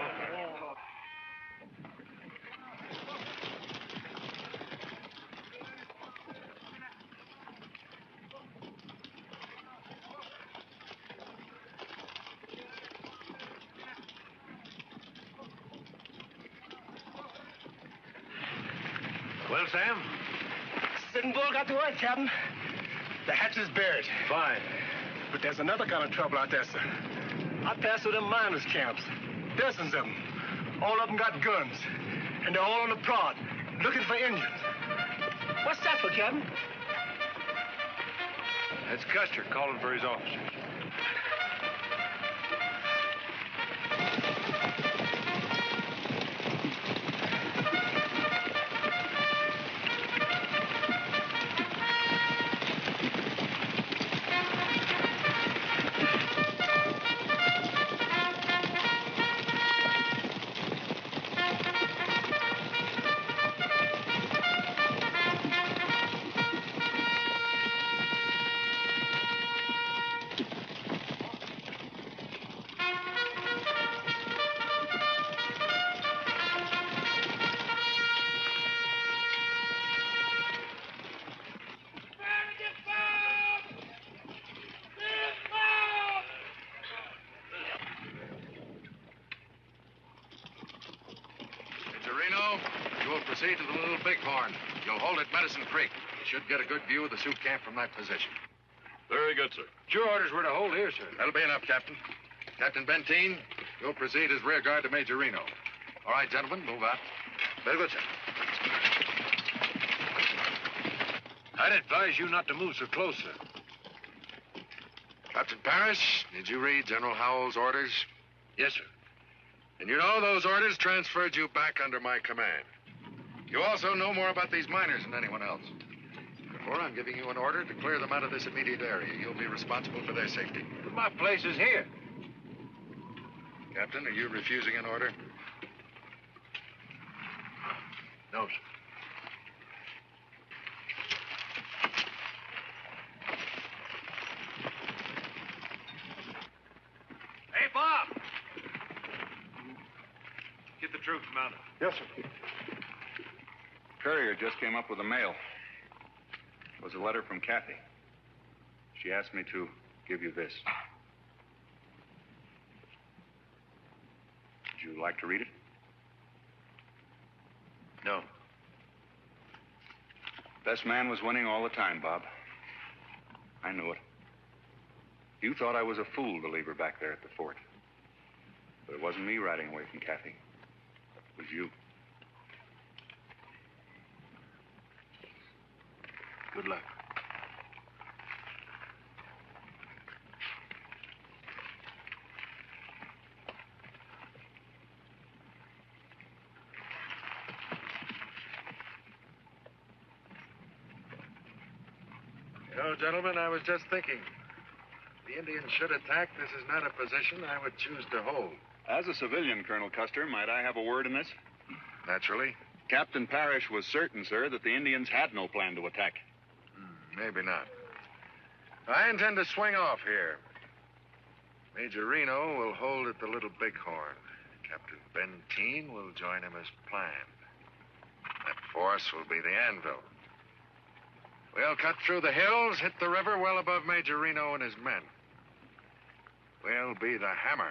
Well, Sam? Sitting Bull got the word, Captain. The hatch is buried. Fine. But there's another kind of trouble out there, sir. I passed through them miners' camps. Dozens of them. All of them got guns. And they're all on the prod, looking for Indians. What's that for, Captain? That's Custer calling for his officers. Reno, you will proceed to the Little Bighorn. You'll hold at Medicine Creek. You should get a good view of the Sioux camp from that position. Very good, sir. Your orders were to hold here, sir. That'll be enough, Captain. Captain Benteen, you'll proceed as rear guard to Major Reno. All right, gentlemen, move out. Very good, sir. I'd advise you not to move so close, sir. Captain Parrish, did you read General Howell's orders? Yes, sir. And you know those orders transferred you back under my command. You also know more about these miners than anyone else. Therefore, I'm giving you an order to clear them out of this immediate area. You'll be responsible for their safety. But my place is here. Captain, are you refusing an order? No, sir. Hey, Bob! Get the troops mounted. Yes, sir. Courier just came up with the mail. It was a letter from Kathy. She asked me to give you this. Would you like to read it? No. Best man was winning all the time, Bob. I knew it. You thought I was a fool to leave her back there at the fort. But it wasn't me riding away from Kathy. It was you. Good luck. You know, gentlemen, I was just thinking. The Indians should attack. This is not a position I would choose to hold. As a civilian, Colonel Custer, might I have a word in this? Naturally. Captain Parrish was certain, sir, that the Indians had no plan to attack. Maybe not. I intend to swing off here. Major Reno will hold at the Little Bighorn. Captain Benteen will join him as planned. That force will be the anvil. We'll cut through the hills, hit the river well above Major Reno and his men. We'll be the hammer.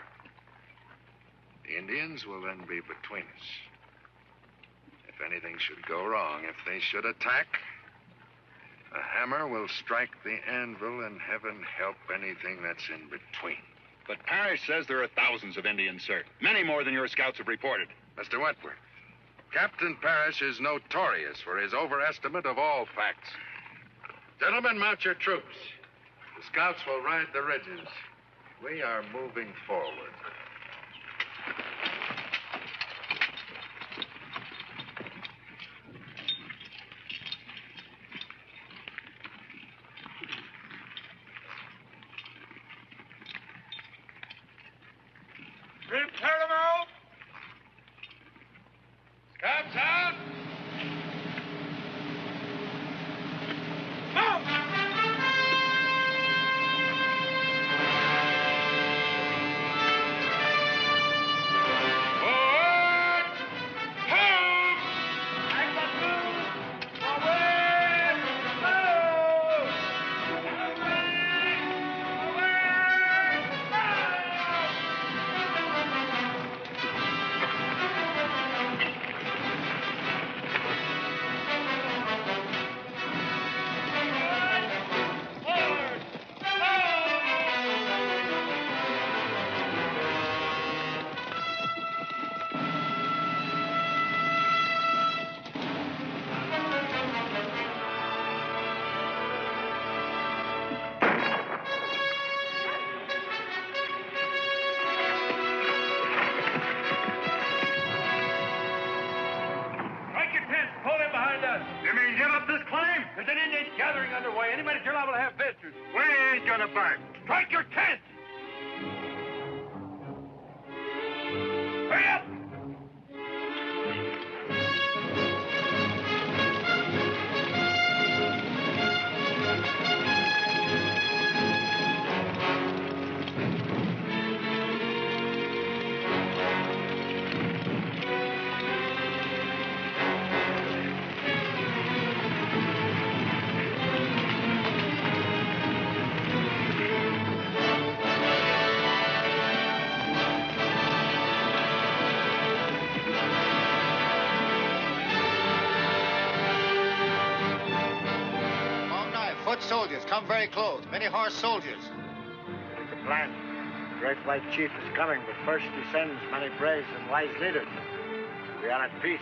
The Indians will then be between us. If anything should go wrong, if they should attack, the hammer will strike the anvil, and heaven help anything that's in between. But Parrish says there are thousands of Indians, sir. Many more than your scouts have reported. Mr. Wentworth, Captain Parrish is notorious for his overestimate of all facts. Gentlemen, mount your troops. The scouts will ride the ridges. We are moving forward. Prepare them out! Scouts out! Anybody at your level have visitors? We ain't gonna bark. Strike your tent! Hurry up! Soldiers, come very close. Many horse soldiers. It's a plan. The Great White Chief is coming, but first he sends many braves and wise leaders. We are at peace.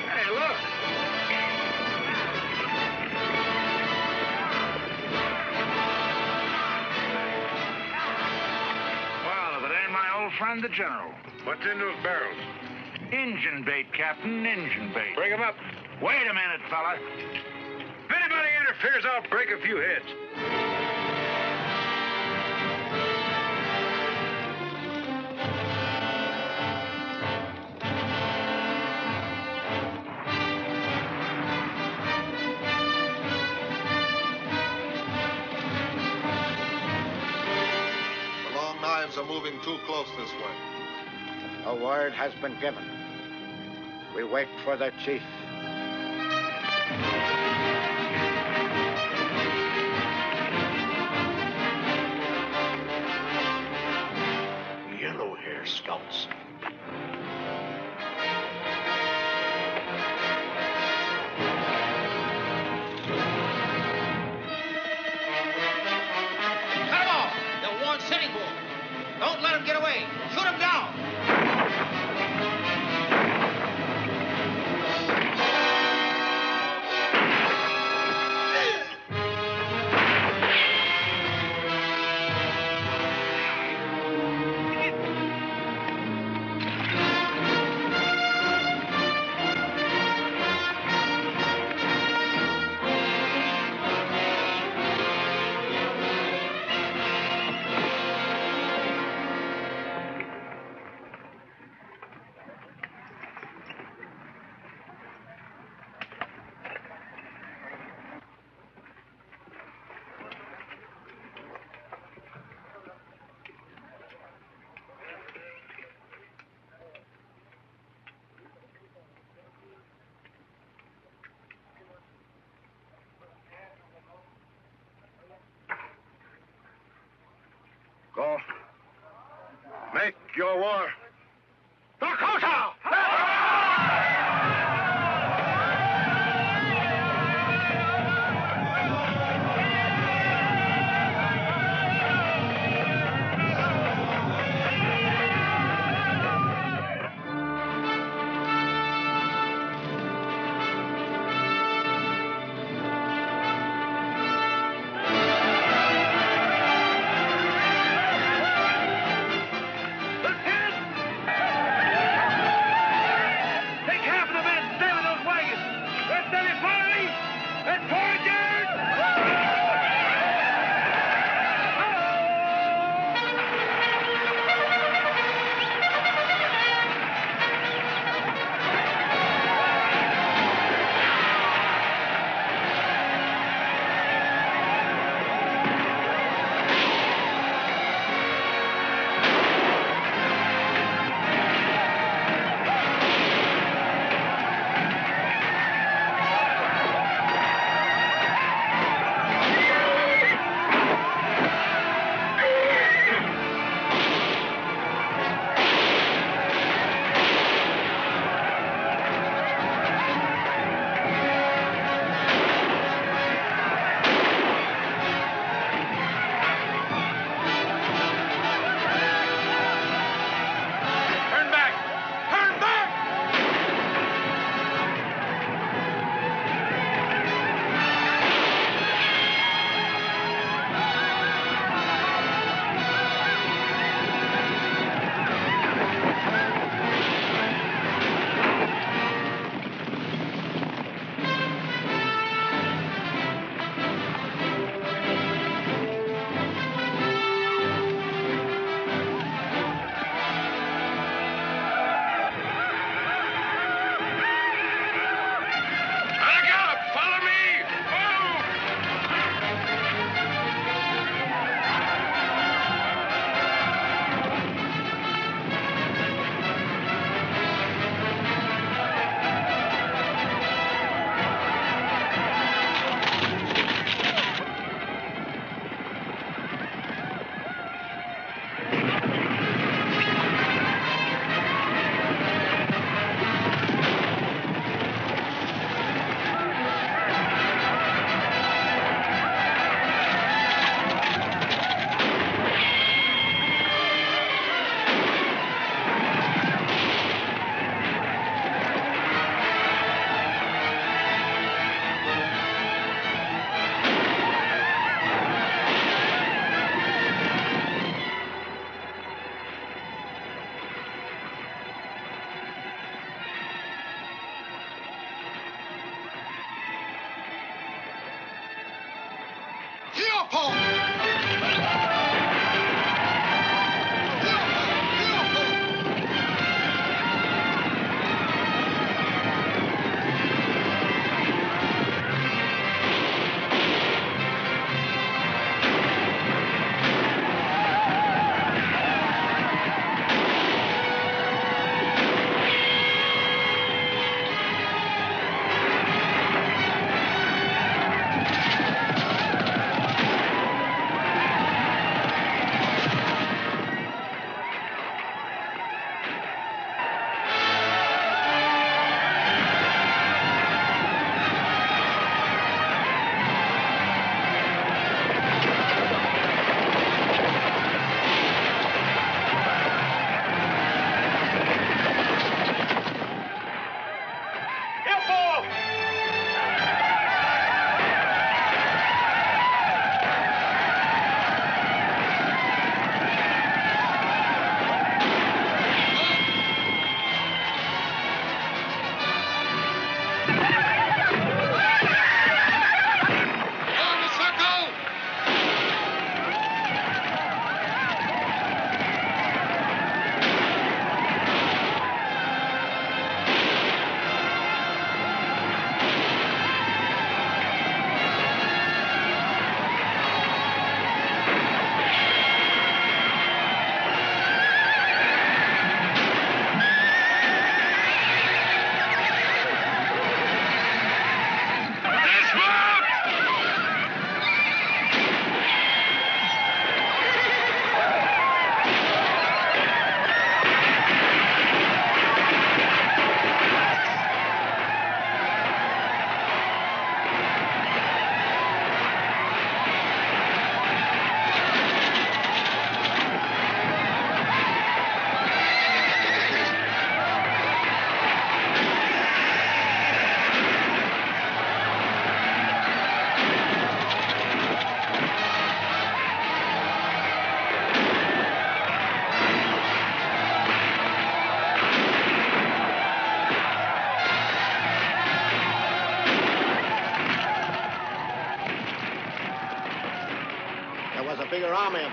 Hey, look! Friend the General. What's in those barrels? Injun bait, Captain, Injun bait. Bring them up. Wait a minute, fella. If anybody interferes appears I'll break a few heads. The Long Knives are moving too close this way. A word has been given. We wait for the chief. Yellow hair scouts. Cut him off! They'll warn Sitting Bull. Don't let him get away. Shoot him down. Go. Make your war. Dakota!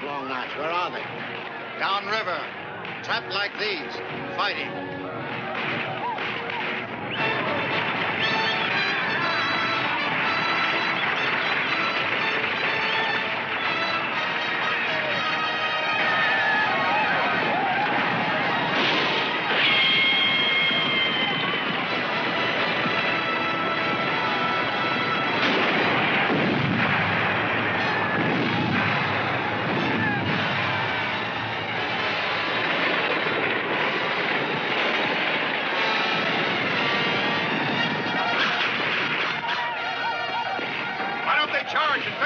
of Long Notch. Where are they? Downriver. Trapped like these. Fighting.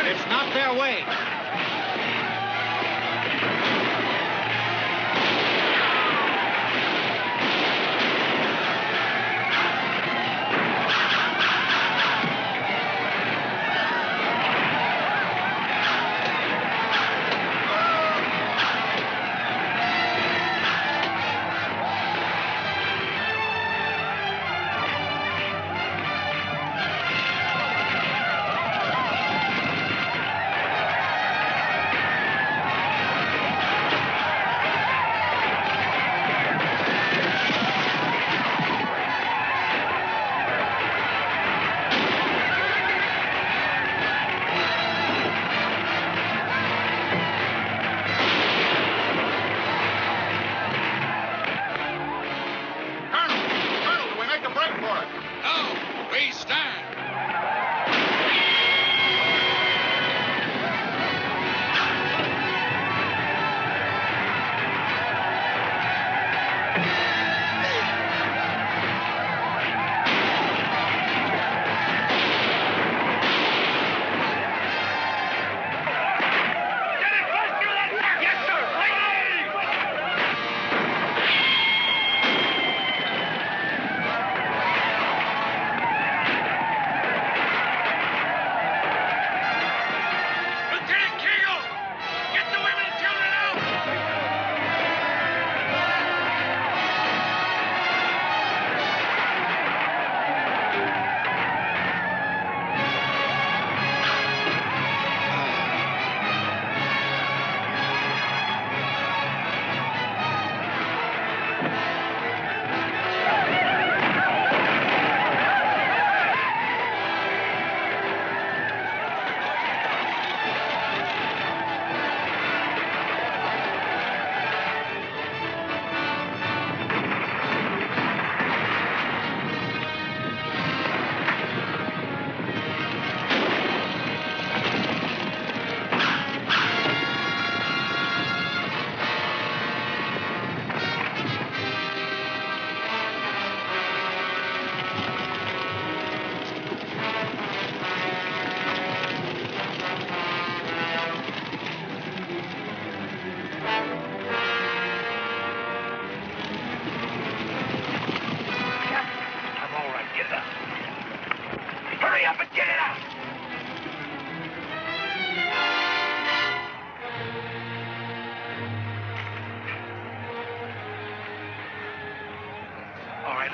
It's not their way.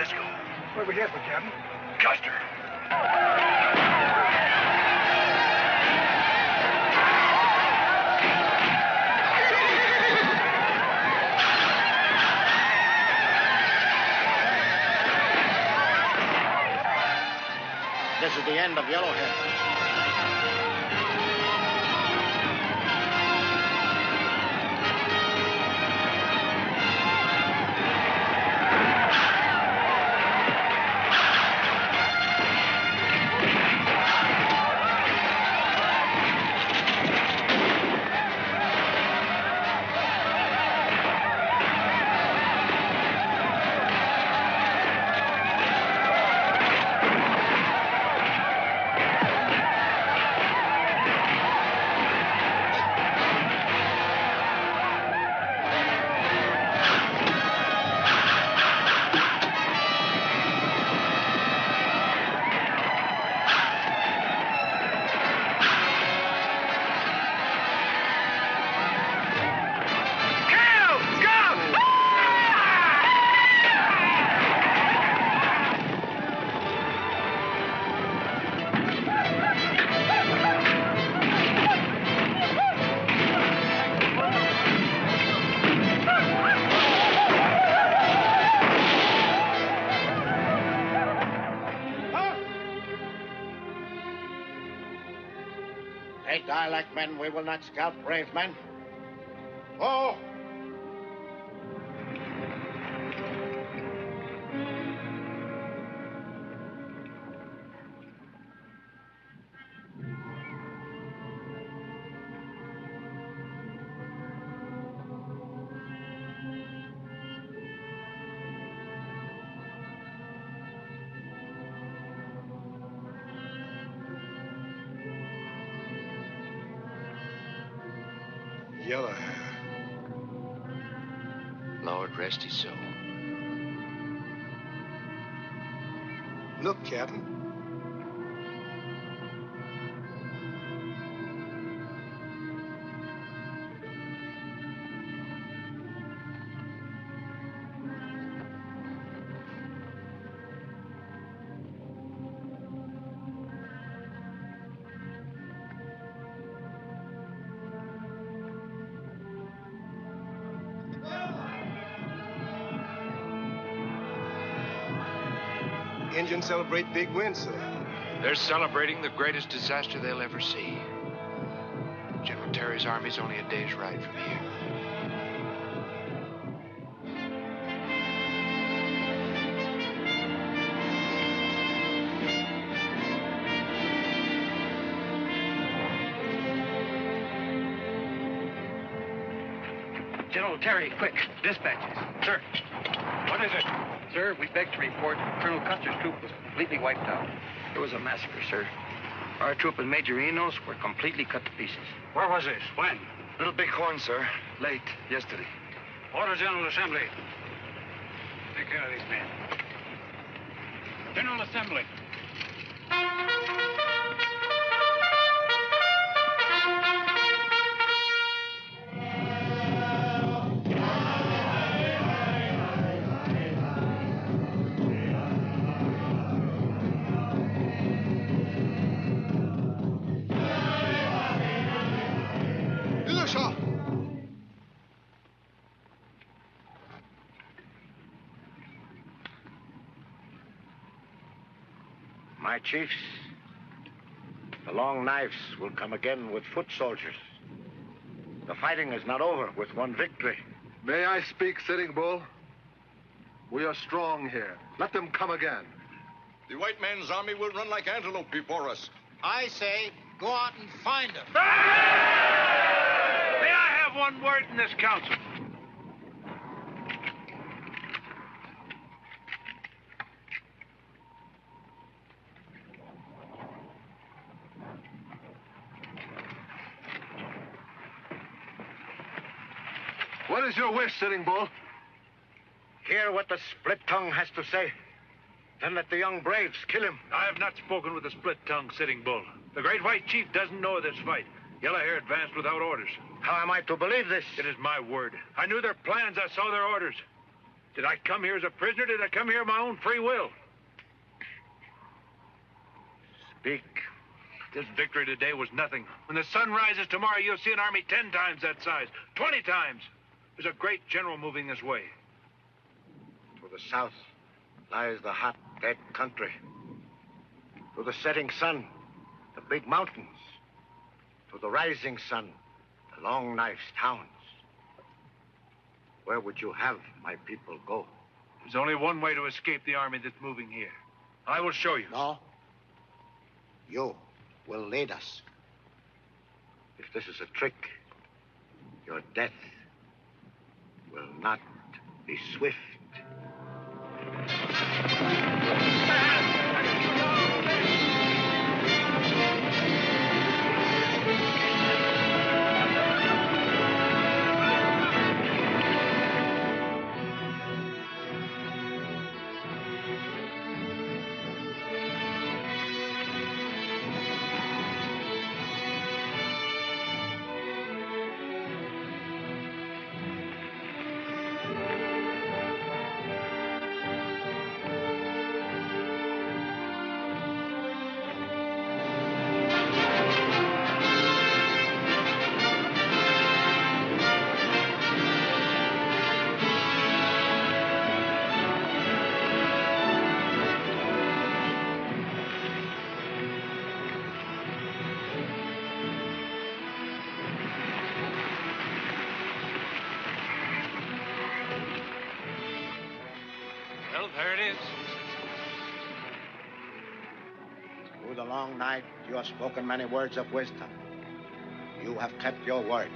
Let's go. Where we headed for, Captain? Custer. This is the end of Yellowhead. die like men, we will not scalp brave men. Oh! Yellow hair. Lord rest his soul. Look, Captain. Indians celebrate big wins, sir. They're celebrating the greatest disaster they'll ever see. General Terry's army's only a day's ride from here. General Terry, quick. Dispatches. Sir. What is it? Sir, we beg to report Colonel Custer's troop was completely wiped out. It was a massacre, sir. Our troop and Major Enos were completely cut to pieces. Where was this? When? Little Bighorn, sir. Late yesterday. Order General Assembly. Take care of these men. General Assembly. My chiefs, the Long Knives will come again with foot soldiers. The fighting is not over with one victory. May I speak, Sitting Bull? We are strong here. Let them come again. The white man's army will run like antelope before us. I say, go out and find them. May I have one word in this council? What is your wish, Sitting Bull? Hear what the split tongue has to say. Then let the young braves kill him. I have not spoken with the split-tongued Sitting Bull. The great white chief doesn't know of this fight. Yellow Hair advanced without orders. How am I to believe this? It is my word. I knew their plans. I saw their orders. Did I come here as a prisoner? Did I come here of my own free will? Speak. This victory today was nothing. When the sun rises tomorrow, you'll see an army 10 times that size, 20 times. There's a great general moving this way. To the south lies the hot, dead country. To the setting sun, the big mountains. To the rising sun, the Long Knives towns. Where would you have my people go? There's only one way to escape the army that's moving here. I will show you. No. You will lead us. If this is a trick, your death will not be swift. there it is. Through the long night, you have spoken many words of wisdom. You have kept your word.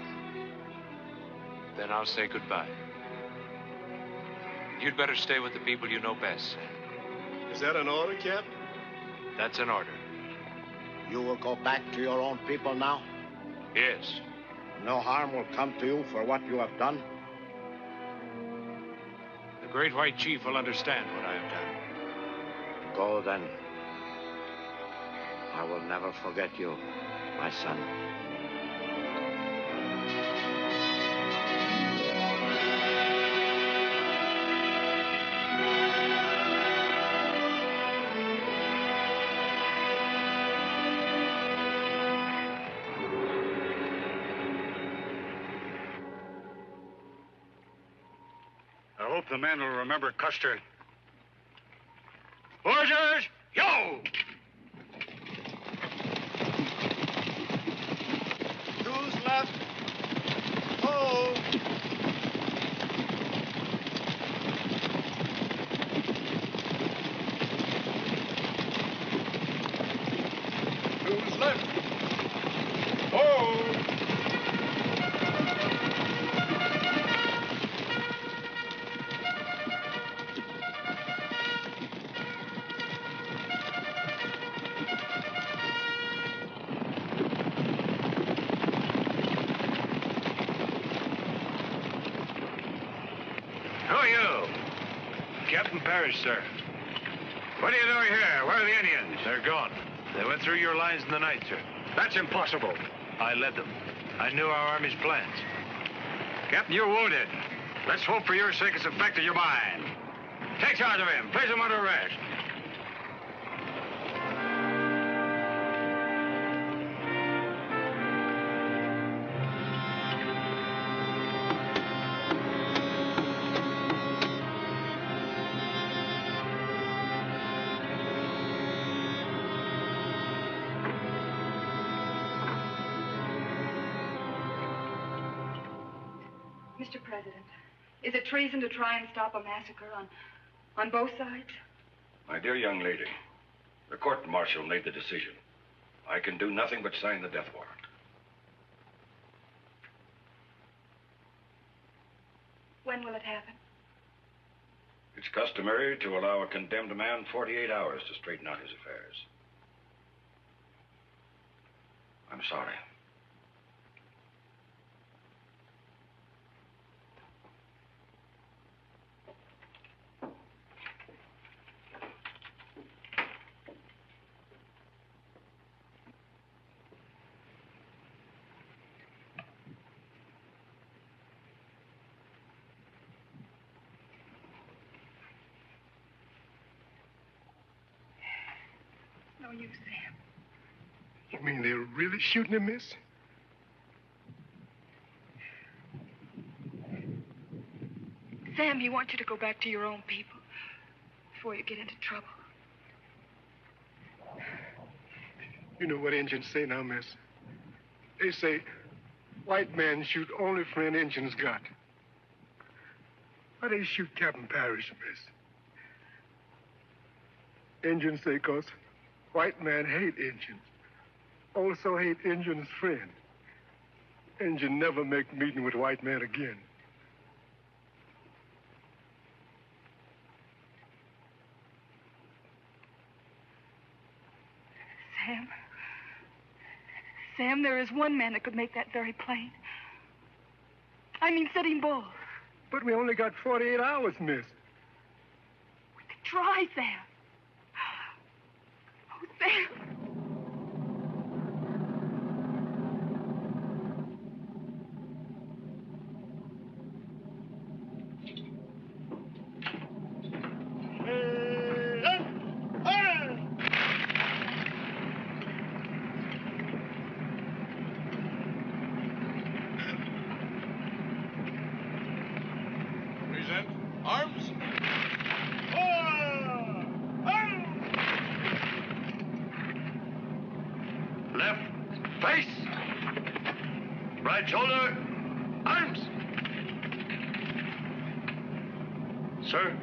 Then I'll say goodbye. You'd better stay with the people you know best. Is that an order, Captain? That's an order. You will go back to your own people now? Yes. No harm will come to you for what you have done? The Great White Chief will understand what I have done. Go then. I will never forget you, my son. I hope the men will remember Custer. Orders, yo! Who's left? Oh! Who's left? Oh! Who are you? Captain Parrish, sir. What are you doing here? Where are the Indians? They're gone. They went through your lines in the night, sir. That's impossible. I led them. I knew our army's plans. Captain, you're wounded. Let's hope for your sake it's affected your mind. Take charge of him. Place him under arrest. Mr. President, is it treason to try and stop a massacre on both sides? My dear young lady, the court-martial made the decision. I can do nothing but sign the death warrant. When will it happen? It's customary to allow a condemned man 48 hours to straighten out his affairs. I'm sorry. No use, Sam. You mean they're really shooting him, miss? Sam, he wants you to go back to your own people before you get into trouble. You know what Indians say now, miss? They say white men shoot only for an Indian's got. Why they shoot Captain Parrish, miss? Indians say 'cause white man hate Indians. Also hate Indian's friend. Indian never make meeting with white man again. Sam, there is one man that could make that very plain. I mean, Sitting Bull. But we only got 48 hours, miss. We could try, Sam. Oh, Sam. Present arms. Left face. Right shoulder. Arms. Sir.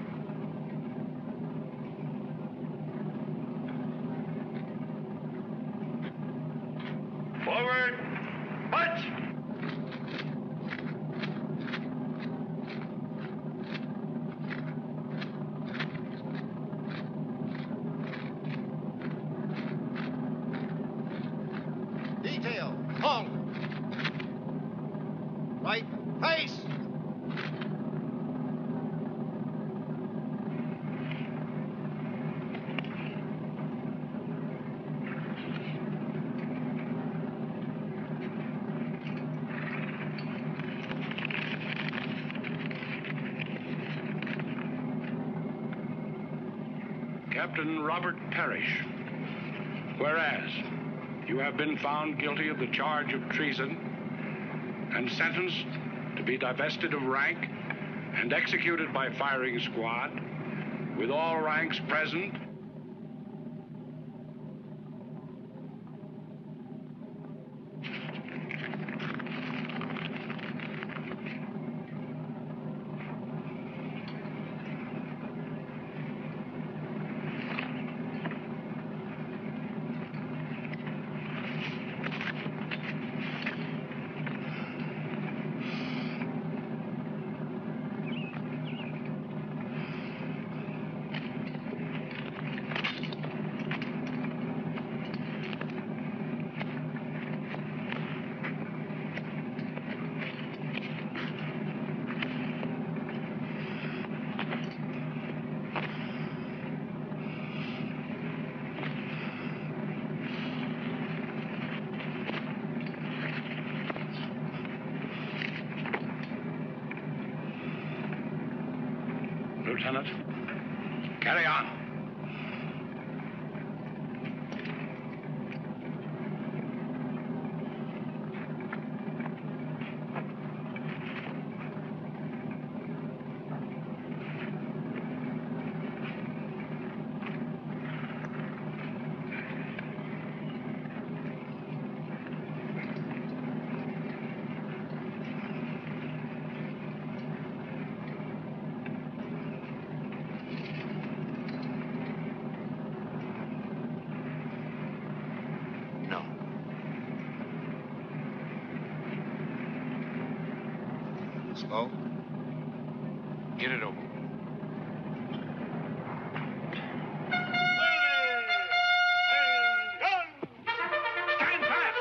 Captain Robert Parrish. Whereas, you have been found guilty of the charge of treason and sentenced to be divested of rank and executed by firing squad, with all ranks present. Lieutenant, carry on. Slow. Get it over. Stand fast!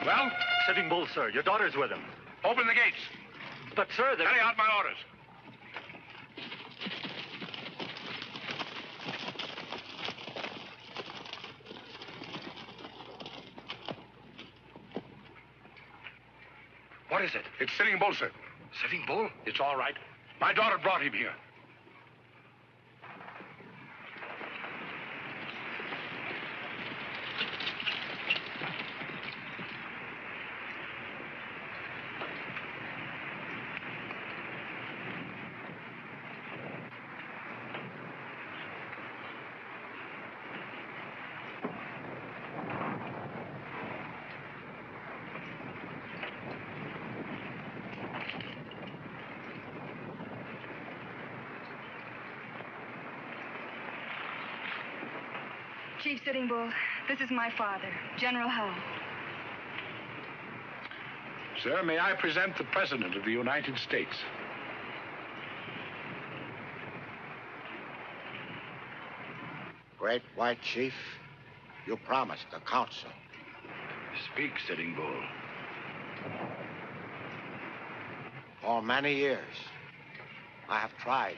Well? Sitting Bull, sir. Your daughter's with him. Open the gates. But, sir, Carry out my orders. What is it? It's Sitting Bull, sir. Sitting Bull? It's all right. My daughter brought him here. Chief Sitting Bull, this is my father, General Hull. Sir, may I present the President of the United States? Great White Chief, you promised the council. Speak, Sitting Bull. For many years, I have tried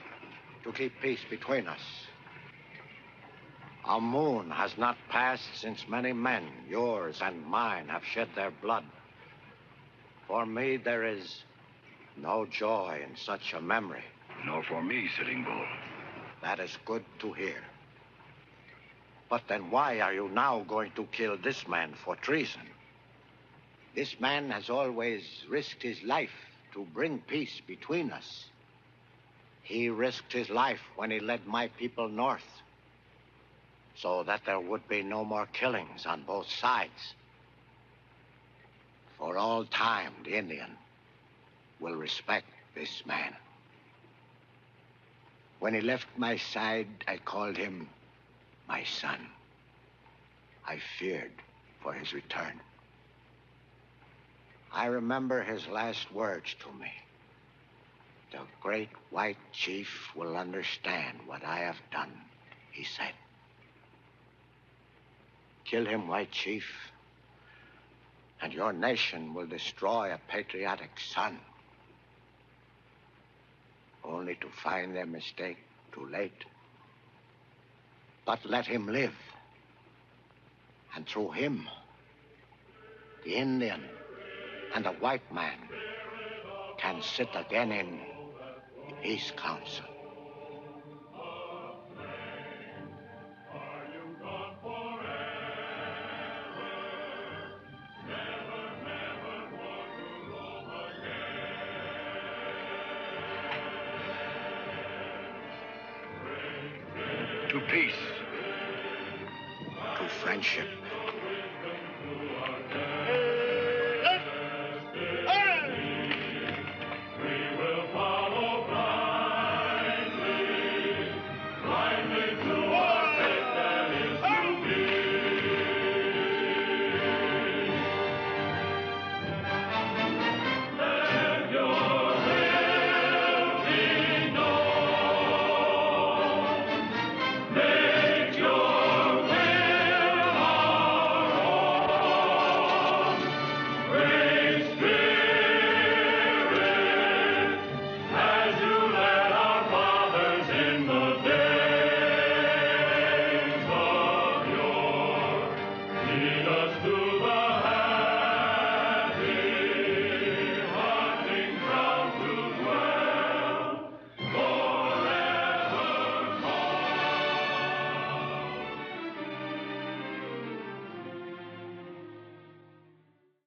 to keep peace between us. A moon has not passed since many men, yours and mine, have shed their blood. For me, there is no joy in such a memory. Nor for me, Sitting Bull. That is good to hear. But then why are you now going to kill this man for treason? This man has always risked his life to bring peace between us. He risked his life when he led my people north, so that there would be no more killings on both sides. For all time, the Indian will respect this man. When he left my side, I called him my son. I feared for his return. I remember his last words to me. The Great White Chief will understand what I have done, he said. Kill him, White Chief, and your nation will destroy a patriotic son. only to find their mistake too late. But let him live. And through him, the Indian and the white man can sit again in peace council. To peace. To friendship.